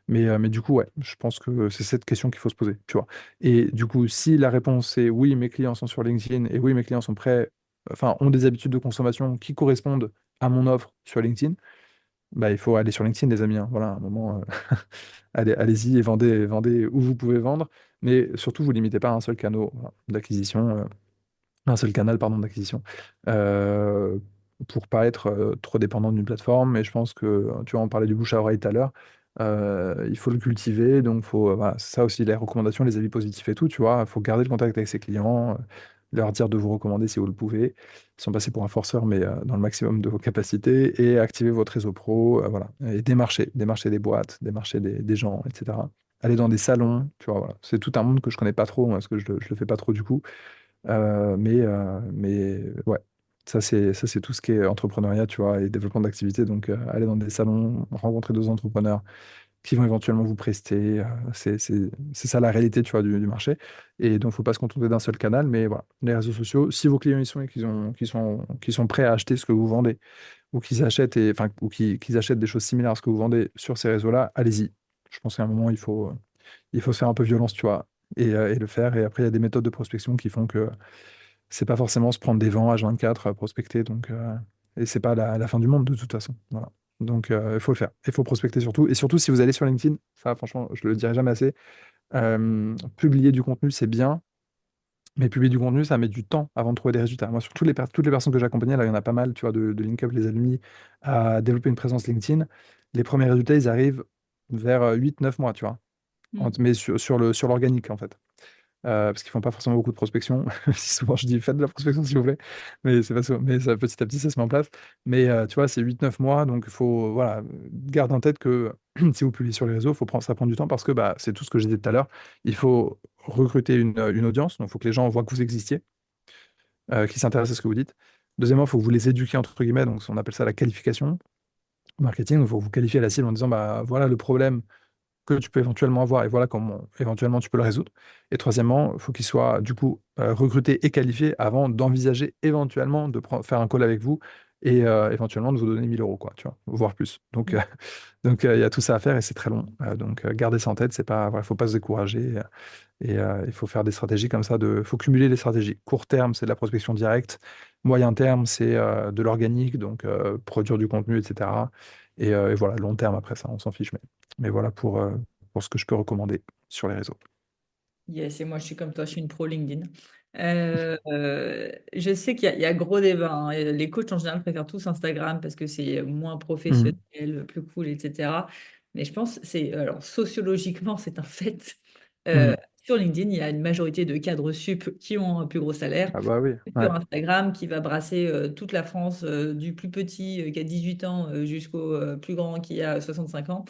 Speaker 2: Mais du coup, ouais, je pense que c'est cette question qu'il faut se poser, tu vois. Et du coup, si la réponse est oui, mes clients sont sur LinkedIn et oui, mes clients sont prêts, enfin, ont des habitudes de consommation qui correspondent à mon offre sur LinkedIn, bah, il faut aller sur LinkedIn, les amis, hein. Voilà, à un moment, allez-y et vendez où vous pouvez vendre, mais surtout, vous limitez pas à un seul canal voilà, d'acquisition. Un seul canal, pardon, d'acquisition, euh, pour pas être trop dépendant d'une plateforme. Mais je pense que, tu vois, on parlait du bouche à oreille tout à l'heure, il faut le cultiver, donc faut, voilà, c'est ça aussi les recommandations, les avis positifs et tout, tu vois, il faut garder le contact avec ses clients, leur dire de vous recommander si vous le pouvez, sans passer pour un forceur, mais dans le maximum de vos capacités, et activer votre réseau pro, voilà, et démarcher des boîtes, démarcher des gens, etc. Aller dans des salons, tu vois, voilà. C'est tout un monde que je connais pas trop, hein, parce que je le fais pas trop du coup. Mais ouais, ça c'est tout ce qui est entrepreneuriat, tu vois, et développement d'activité. Donc, aller dans des salons, rencontrer d'autres entrepreneurs qui vont éventuellement vous prester, c'est ça la réalité, tu vois, du marché. Et donc, il ne faut pas se contenter d'un seul canal, mais voilà, les réseaux sociaux, si vos clients y sont et qu'ils sont prêts à acheter ce que vous vendez, ou qu'ils achètent, enfin, qu'ils achètent des choses similaires à ce que vous vendez sur ces réseaux-là, allez-y. Je pense qu'à un moment, il faut se faire un peu violence, tu vois, et le faire. Et après, il y a des méthodes de prospection qui font que c'est pas forcément se prendre des vents H24, prospecter. Donc, et c'est pas la fin du monde de toute façon. Voilà. Donc, il faut le faire. Il faut prospecter surtout. Et surtout, si vous allez sur LinkedIn, ça, franchement, je le dirai jamais assez. Publier du contenu, c'est bien. Mais publier du contenu, ça met du temps avant de trouver des résultats. Moi, sur toutes les personnes que j'accompagnais, là, il y en a pas mal, tu vois, de Link Up, les alumni, à développer une présence LinkedIn. Les premiers résultats, ils arrivent vers 8 9 mois, tu vois.
Speaker 1: Mm.
Speaker 2: Mais sur l'organique, en fait. Parce qu'ils font pas forcément beaucoup de prospection. Si souvent je dis faites de la prospection s'il vous plaît, mais c'est pas souvent, mais ça, petit à petit ça se met en place. Mais tu vois, c'est 8 9 mois, donc il faut voilà, garde en tête que si vous publiez sur les réseaux, ça prend du temps parce que bah, c'est tout ce que je disais tout à l'heure. Il faut recruter une audience, donc il faut que les gens voient que vous existiez, qu'ils s'intéressent à ce que vous dites. Deuxièmement, il faut que vous les éduquiez entre guillemets, donc on appelle ça la qualification marketing. Il faut que vous qualifier la cible en disant bah voilà le problème que tu peux éventuellement avoir et voilà comment éventuellement tu peux le résoudre. Et troisièmement, il faut qu'il soit du coup recruté et qualifié avant d'envisager éventuellement de faire un call avec vous et éventuellement de vous donner 1000 € quoi, tu vois, voire plus. Donc
Speaker 1: Mm.
Speaker 2: donc il y a tout ça à faire et c'est très long. Donc gardez ça en tête, c'est pas, voilà, faut pas se décourager et il faut faire des stratégies comme ça. Faut cumuler les stratégies. Court terme, c'est de la prospection directe. Moyen terme, c'est de l'organique, donc produire du contenu, etc. Et voilà, long terme après ça, on s'en fiche. Mais voilà pour ce que je peux recommander sur les réseaux.
Speaker 1: Yes, et moi je suis comme toi, je suis une pro LinkedIn. Je sais qu'il y a gros débat, hein. Et les coachs en général préfèrent tous Instagram parce que c'est moins
Speaker 2: Mhm.
Speaker 1: professionnel, plus cool, etc. Mais je pense c'est alors sociologiquement c'est un fait.
Speaker 2: Mhm.
Speaker 1: Sur LinkedIn, il y a une majorité de cadres sup qui ont un plus gros salaire.
Speaker 2: Ah bah oui,
Speaker 1: Sur
Speaker 2: ouais.
Speaker 1: Instagram, qui va brasser toute la France, du plus petit qui a 18 ans jusqu'au plus grand qui a 65 ans.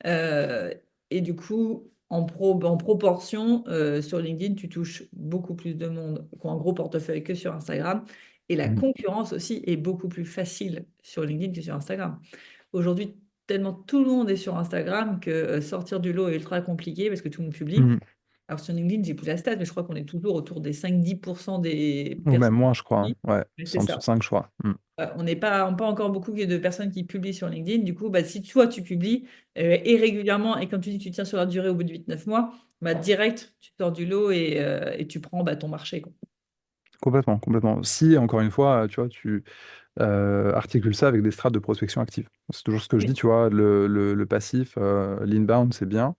Speaker 1: Euh, et du coup. en proportion, sur LinkedIn, tu touches beaucoup plus de monde qui ont un gros portefeuille que sur Instagram. Et la
Speaker 2: Mhm.
Speaker 1: concurrence aussi est beaucoup plus facile sur LinkedIn que sur Instagram. Aujourd'hui, tellement tout le monde est sur Instagram que sortir du lot est ultra compliqué parce que tout le monde publie.
Speaker 2: Mhm.
Speaker 1: Alors sur LinkedIn, j'ai plus la stat, mais je crois qu'on est toujours autour des 5-10% des
Speaker 2: Ou même
Speaker 1: personnes
Speaker 2: moins,
Speaker 1: qui
Speaker 2: je crois, hein.
Speaker 1: publient.
Speaker 2: Ouais,
Speaker 1: Mais c'est
Speaker 2: 5
Speaker 1: ça.
Speaker 2: sur 5 je crois. Mhm.
Speaker 1: On n'est pas encore beaucoup de personnes qui publient sur LinkedIn. Du coup, bah, si toi, tu publies et régulièrement, et comme tu dis, tu tiens sur la durée au bout de 8-9 mois, bah, direct, tu sors du lot et tu prends bah, ton marché, quoi.
Speaker 2: Complètement, complètement. Si, encore une fois, tu vois, tu articules ça avec des strates de prospection active. C'est toujours ce que je dis,
Speaker 1: Oui.
Speaker 2: tu vois, le passif, l'inbound, c'est bien.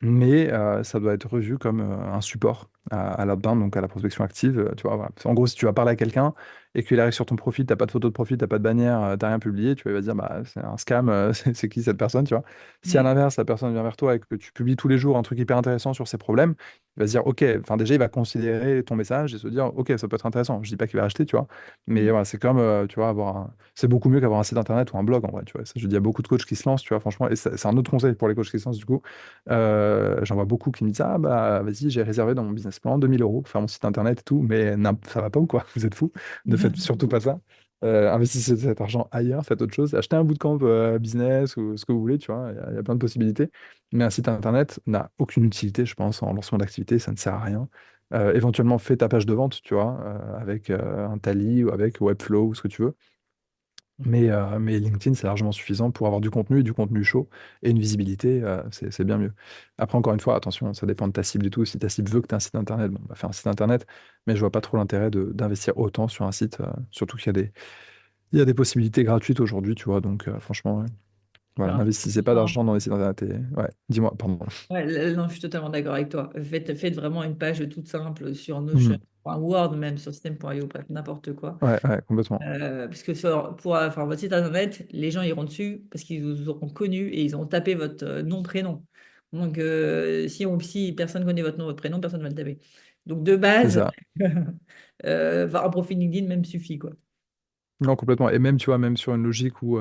Speaker 2: Mais ça doit être revu comme un support à l'outbound, donc à la prospection active. Tu vois, voilà. En gros, si tu vas parler à quelqu'un et qu'il arrive sur ton profil, t'as pas de photo de profil, t'as pas de bannière, t'as rien publié, tu vas dire bah c'est un scam, c'est qui cette personne, tu vois. Si à
Speaker 1: Oui.
Speaker 2: l'inverse, la personne vient vers toi et que tu publies tous les jours un truc hyper intéressant sur ses problèmes, il va se dire ok, enfin déjà il va considérer ton message et se dire ok, ça peut être intéressant. Je dis pas qu'il va acheter, tu vois, mais
Speaker 1: Mm.
Speaker 2: voilà, c'est comme tu vois c'est beaucoup mieux qu'avoir un site internet ou un blog en vrai, tu vois. Ça, je dis, il y a beaucoup de coachs qui se lancent, tu vois, franchement, et c'est un autre conseil pour les coachs qui se lancent du coup. J'en vois beaucoup qui me disent ah bah vas-y, j'ai réservé dans mon business plan 2000 € pour faire mon site internet et tout, mais ça va pas ou quoi? Vous êtes fous? Ne faites surtout pas ça. Investissez cet argent ailleurs, faites autre chose, achetez un bootcamp business ou ce que vous voulez, tu vois, il y a plein de possibilités. Mais un site internet n'a aucune utilité, je pense, en lancement d'activité, ça ne sert à rien. Éventuellement, fais ta page de vente, tu vois, avec un Tally ou avec Webflow ou ce que tu veux. Mais LinkedIn, c'est largement suffisant pour avoir du contenu, du contenu chaud et une visibilité, c'est bien mieux. Après, encore une fois, attention, ça dépend de ta cible et tout. Si ta cible veut que tu aies un site internet, bon, on va faire un site internet, mais je vois pas trop l'intérêt d'investir autant sur un site, surtout il y a des possibilités gratuites aujourd'hui, tu vois. Donc, franchement, ouais. Voilà,
Speaker 1: Alors,
Speaker 2: n'investissez pas d'argent dans les sites internet. Ouais, dis-moi, pardon.
Speaker 1: ouais, non, je suis totalement d'accord avec toi. Faites vraiment une page toute simple sur Notion,
Speaker 2: Mhm.
Speaker 1: un Word même, sur système.io, bref, n'importe quoi.
Speaker 2: Ouais, ouais, complètement.
Speaker 1: Parce que pour enfin, votre site internet, les gens iront dessus parce qu'ils vous auront connu et ils ont tapé votre nom, prénom. Donc, si personne connaît votre nom, votre prénom, personne ne va le taper. Donc, de
Speaker 2: C'est
Speaker 1: base,
Speaker 2: ça.
Speaker 1: un profil LinkedIn même suffit, quoi.
Speaker 2: Non, complètement. Et même, tu vois, même sur une logique où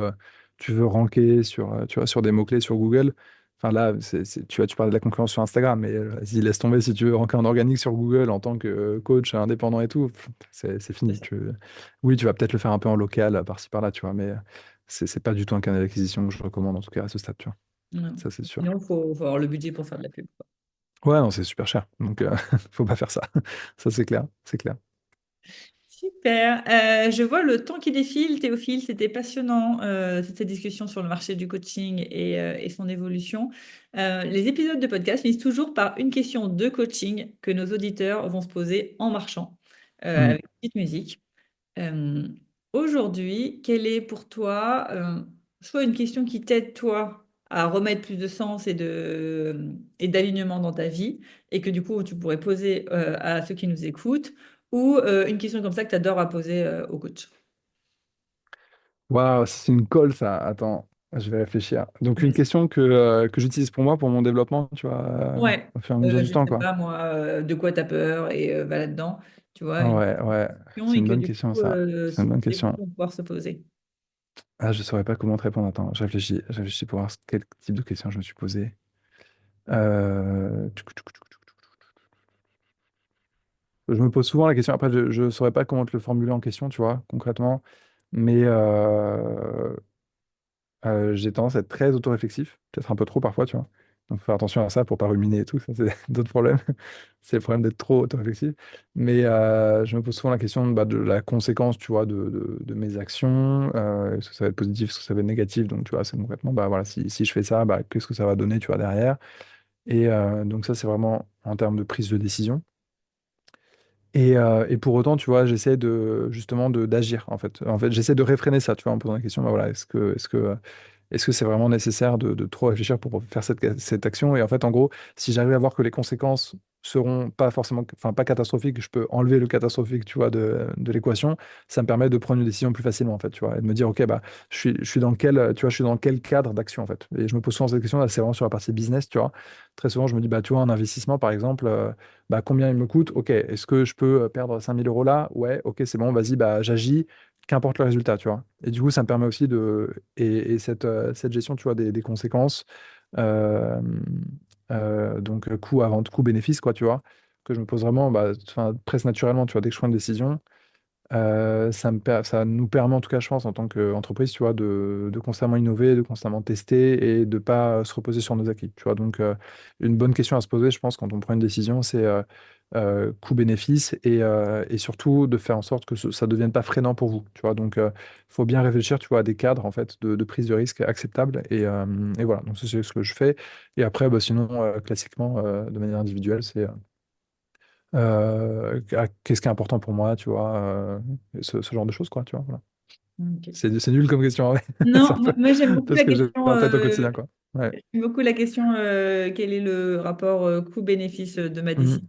Speaker 2: tu veux ranker sur, tu vois, sur des mots-clés sur Google, enfin là, tu vois, tu parlais de la concurrence sur Instagram, mais vas-y, laisse tomber si tu veux ranker en organique sur Google en tant que coach indépendant et tout, c'est
Speaker 1: C'est
Speaker 2: fini.
Speaker 1: ça.
Speaker 2: Oui, tu vas peut-être le faire un peu en local, par-ci, par-là, tu vois, mais c'est pas du tout un canal d'acquisition que je recommande, en tout cas à ce stade, tu vois.
Speaker 1: Non.
Speaker 2: Ça, c'est sûr.
Speaker 1: Sinon, faut avoir le budget pour faire de la pub, quoi.
Speaker 2: Ouais, non, c'est super cher. Donc, faut pas faire ça. Ça, c'est clair. C'est clair.
Speaker 1: Super. Je vois le temps qui défile, Théophile. C'était passionnant, cette discussion sur le marché du coaching et son évolution. Les épisodes de podcast finissent toujours par une question de coaching que nos auditeurs vont se poser en marchant,
Speaker 2: Hmm.
Speaker 1: avec une petite musique. Euh, Aujourd'hui, quelle est pour toi, soit une question qui t'aide, toi, à remettre plus de sens et d'alignement dans ta vie, et que du coup, tu pourrais poser à ceux qui nous écoutent, ou une question comme ça que tu adores à poser au coach.
Speaker 2: Waouh, c'est une colle ça. Attends, je vais réfléchir. Donc une
Speaker 1: Vas-y.
Speaker 2: question que j'utilise pour moi, pour mon développement, tu vois,
Speaker 1: Ouais,
Speaker 2: au fur et à mesure du
Speaker 1: je
Speaker 2: temps,
Speaker 1: sais
Speaker 2: quoi.
Speaker 1: pas moi, de quoi tu as peur et va là-dedans, tu vois, une
Speaker 2: Ouais, ouais,
Speaker 1: question
Speaker 2: c'est
Speaker 1: et
Speaker 2: une
Speaker 1: que
Speaker 2: bonne
Speaker 1: du
Speaker 2: question
Speaker 1: coup,
Speaker 2: ça. C'est une bonne
Speaker 1: les coachs
Speaker 2: question.
Speaker 1: vont pouvoir se poser.
Speaker 2: Ah, je saurais pas comment te répondre. Attends, je réfléchis pour voir quel type de question je me suis posé. Je me pose souvent la question. Après, je saurais pas comment te le formuler en question, tu vois, concrètement. Mais j'ai tendance à être très autoréflexif, peut-être un peu trop parfois, tu vois. Donc, faut faire attention à ça pour pas ruminer et tout, ça c'est d'autres problèmes. C'est le problème d'être trop autoréflexif. Mais je me pose souvent la question bah, de la conséquence, tu vois, de mes actions. Est-ce que ça va être positif, est-ce que ça va être négatif? Donc, tu vois, c'est concrètement, bah voilà, si je fais ça, bah, qu'est-ce que ça va donner, tu vois, derrière? Et donc, ça, c'est vraiment en termes de prise de décision. Et pour autant, tu vois, j'essaie de justement d'agir en fait. En fait, j'essaie de réfréner ça, tu vois, en me posant la question, bah voilà, est-ce que c'est vraiment nécessaire de trop réfléchir pour faire cette action? Et en fait, en gros, si j'arrive à voir que les conséquences seront pas forcément, enfin pas catastrophiques, je peux enlever le catastrophique, tu vois, de l'équation, ça me permet de prendre une décision plus facilement, en fait, tu vois, et de me dire, ok, bah, je suis dans quel, tu vois, je suis dans quel cadre d'action, en fait. Et je me pose souvent cette question, là, c'est vraiment sur la partie business, tu vois. Très souvent, je me dis, bah, tu vois, un investissement, par exemple, bah, combien il me coûte? Ok, est-ce que je peux perdre 5 000 € là? Ouais, ok, c'est bon, vas-y, bah, j'agis qu'importe le résultat, tu vois. Et du coup, ça me permet aussi et cette gestion, tu vois, des conséquences. euh, Donc coût à vente, coût bénéfice, quoi, tu vois, que je me pose vraiment, bah, enfin, presque naturellement, tu vois, dès que je prends une décision. Ça nous permet, en tout cas, je pense, en tant qu'entreprise, tu vois, de constamment innover, de constamment tester et de pas se reposer sur nos acquis, tu vois. Donc, une bonne question à se poser, je pense, quand on prend une décision, c'est coût-bénéfice et surtout de faire en sorte que ça ne devienne pas freinant pour vous, tu vois. Donc, il faut bien réfléchir, tu vois, à des cadres, en fait, de prise de risque acceptables et voilà. Donc, ça, c'est ce que je fais. Et après, bah, sinon, classiquement, de manière individuelle, c'est qu'est-ce qui est important pour moi, tu vois, ce genre de choses, quoi, tu vois, voilà.
Speaker 1: Ok.
Speaker 2: C'est nul comme question, ouais. C'est
Speaker 1: Non,
Speaker 2: un peu,
Speaker 1: moi, j'aime
Speaker 2: un
Speaker 1: beaucoup
Speaker 2: peu ce
Speaker 1: la
Speaker 2: que j'ai
Speaker 1: question.
Speaker 2: en tête au quotidien, quoi. Ouais.
Speaker 1: J'aime beaucoup la question quel est le rapport coût-bénéfice de ma décision?
Speaker 2: Mhm.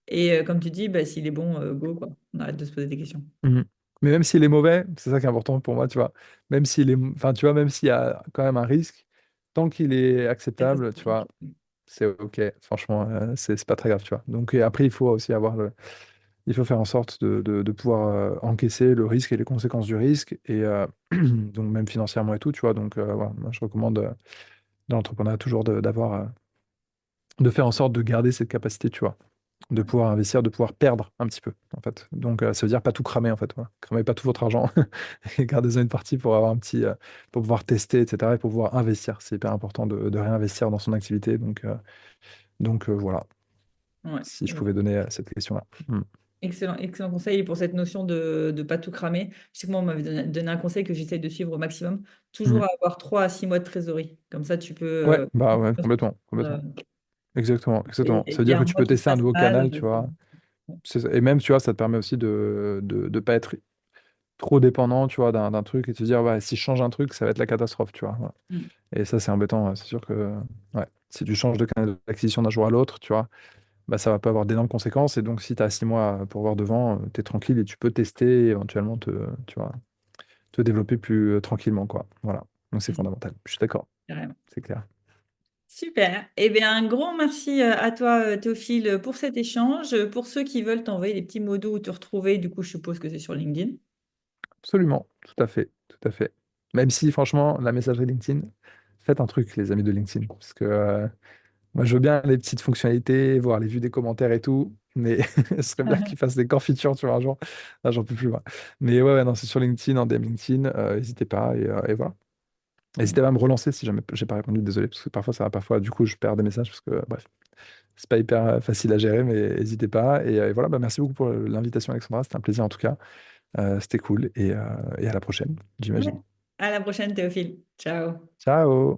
Speaker 1: Et comme tu dis, bah, s'il est bon, go, quoi. On arrête de se poser des questions.
Speaker 2: Mhm. Mais même s'il est mauvais, c'est ça qui est important pour moi, tu vois. Même s'il est, enfin, tu vois, même s'il y a quand même un risque, tant qu'il est acceptable, tu vois,
Speaker 1: Catastrophique.
Speaker 2: c'est OK. Franchement, c'est pas très grave, tu vois. Donc, et après, il faut aussi il faut faire en sorte de pouvoir encaisser le risque et les conséquences du risque, et donc même financièrement et tout, tu vois. Donc, voilà, moi, je recommande dans l'entrepreneuriat toujours de faire en sorte de garder cette capacité, tu vois, de pouvoir investir, de pouvoir perdre un petit peu, en fait. Donc, ça veut dire pas tout cramer, en fait. Voilà. Cramez pas tout votre argent et gardez-en une partie pour avoir un petit, pour pouvoir tester, etc. et pour pouvoir investir. C'est hyper important de réinvestir dans son activité. Donc, voilà,
Speaker 1: Ouais.
Speaker 2: si je pouvais donner cette question-là. Mm.
Speaker 1: Excellent, excellent conseil pour cette notion de ne pas tout cramer. Je sais que moi, on m'avait donné un conseil que j'essaye de suivre au maximum. Toujours
Speaker 2: Mm.
Speaker 1: avoir 3 à 6 mois de trésorerie. Comme ça, tu peux.
Speaker 2: Ouais, bah ouais, complètement,
Speaker 1: Euh,
Speaker 2: complètement. Exactement, exactement. Ça
Speaker 1: et
Speaker 2: veut
Speaker 1: il y
Speaker 2: dire
Speaker 1: a
Speaker 2: que
Speaker 1: un
Speaker 2: tu
Speaker 1: mois
Speaker 2: peux
Speaker 1: qui se
Speaker 2: tester un
Speaker 1: passe
Speaker 2: nouveau
Speaker 1: mal.
Speaker 2: canal, tu vois. Et même, tu vois, ça te permet aussi de pas être trop dépendant, tu vois, d'un truc et te dire, ouais, si je change un truc, ça va être la catastrophe, tu vois. Voilà.
Speaker 1: Mm.
Speaker 2: Et ça, c'est embêtant. Ouais. C'est sûr que ouais, si tu changes de canal d'acquisition d'un jour à l'autre, tu vois, bah, ça va pas avoir d'énormes conséquences. Et donc, si tu as 6 mois pour voir devant, tu es tranquille et tu peux tester et éventuellement tu vois, te développer plus tranquillement, quoi. Voilà. Donc, c'est
Speaker 1: Mm.
Speaker 2: fondamental. Je suis d'accord,
Speaker 1: Carrément.
Speaker 2: c'est clair.
Speaker 1: Super. Eh bien, un grand merci à toi, Théophile, pour cet échange. Pour ceux qui veulent t'envoyer des petits mots doux ou te retrouver, du coup, je suppose que c'est sur LinkedIn.
Speaker 2: Absolument, tout à fait, tout à fait. Même si, franchement, la messagerie LinkedIn, faites un truc, les amis de LinkedIn, parce que moi, je veux bien les petites fonctionnalités, voir les vues des commentaires et tout, mais ce serait bien qu'ils fassent des corps features, tu vois, un jour. Là, j'en peux plus, moi. Mais ouais, ouais, non, c'est sur LinkedIn, en DM LinkedIn, n'hésitez pas, et voilà. N'hésitez pas à me relancer si jamais j'ai pas répondu, désolé, parce que parfois, parfois, du coup, je perds des messages, parce que, bref, c'est pas hyper facile à gérer, mais n'hésitez pas. Et voilà, bah, merci beaucoup pour l'invitation, Alexandra, c'était un plaisir en tout cas. C'était cool, et à la prochaine,
Speaker 1: Ouais.
Speaker 2: j'imagine.
Speaker 1: À la prochaine, Théophile. Ciao.
Speaker 2: Ciao!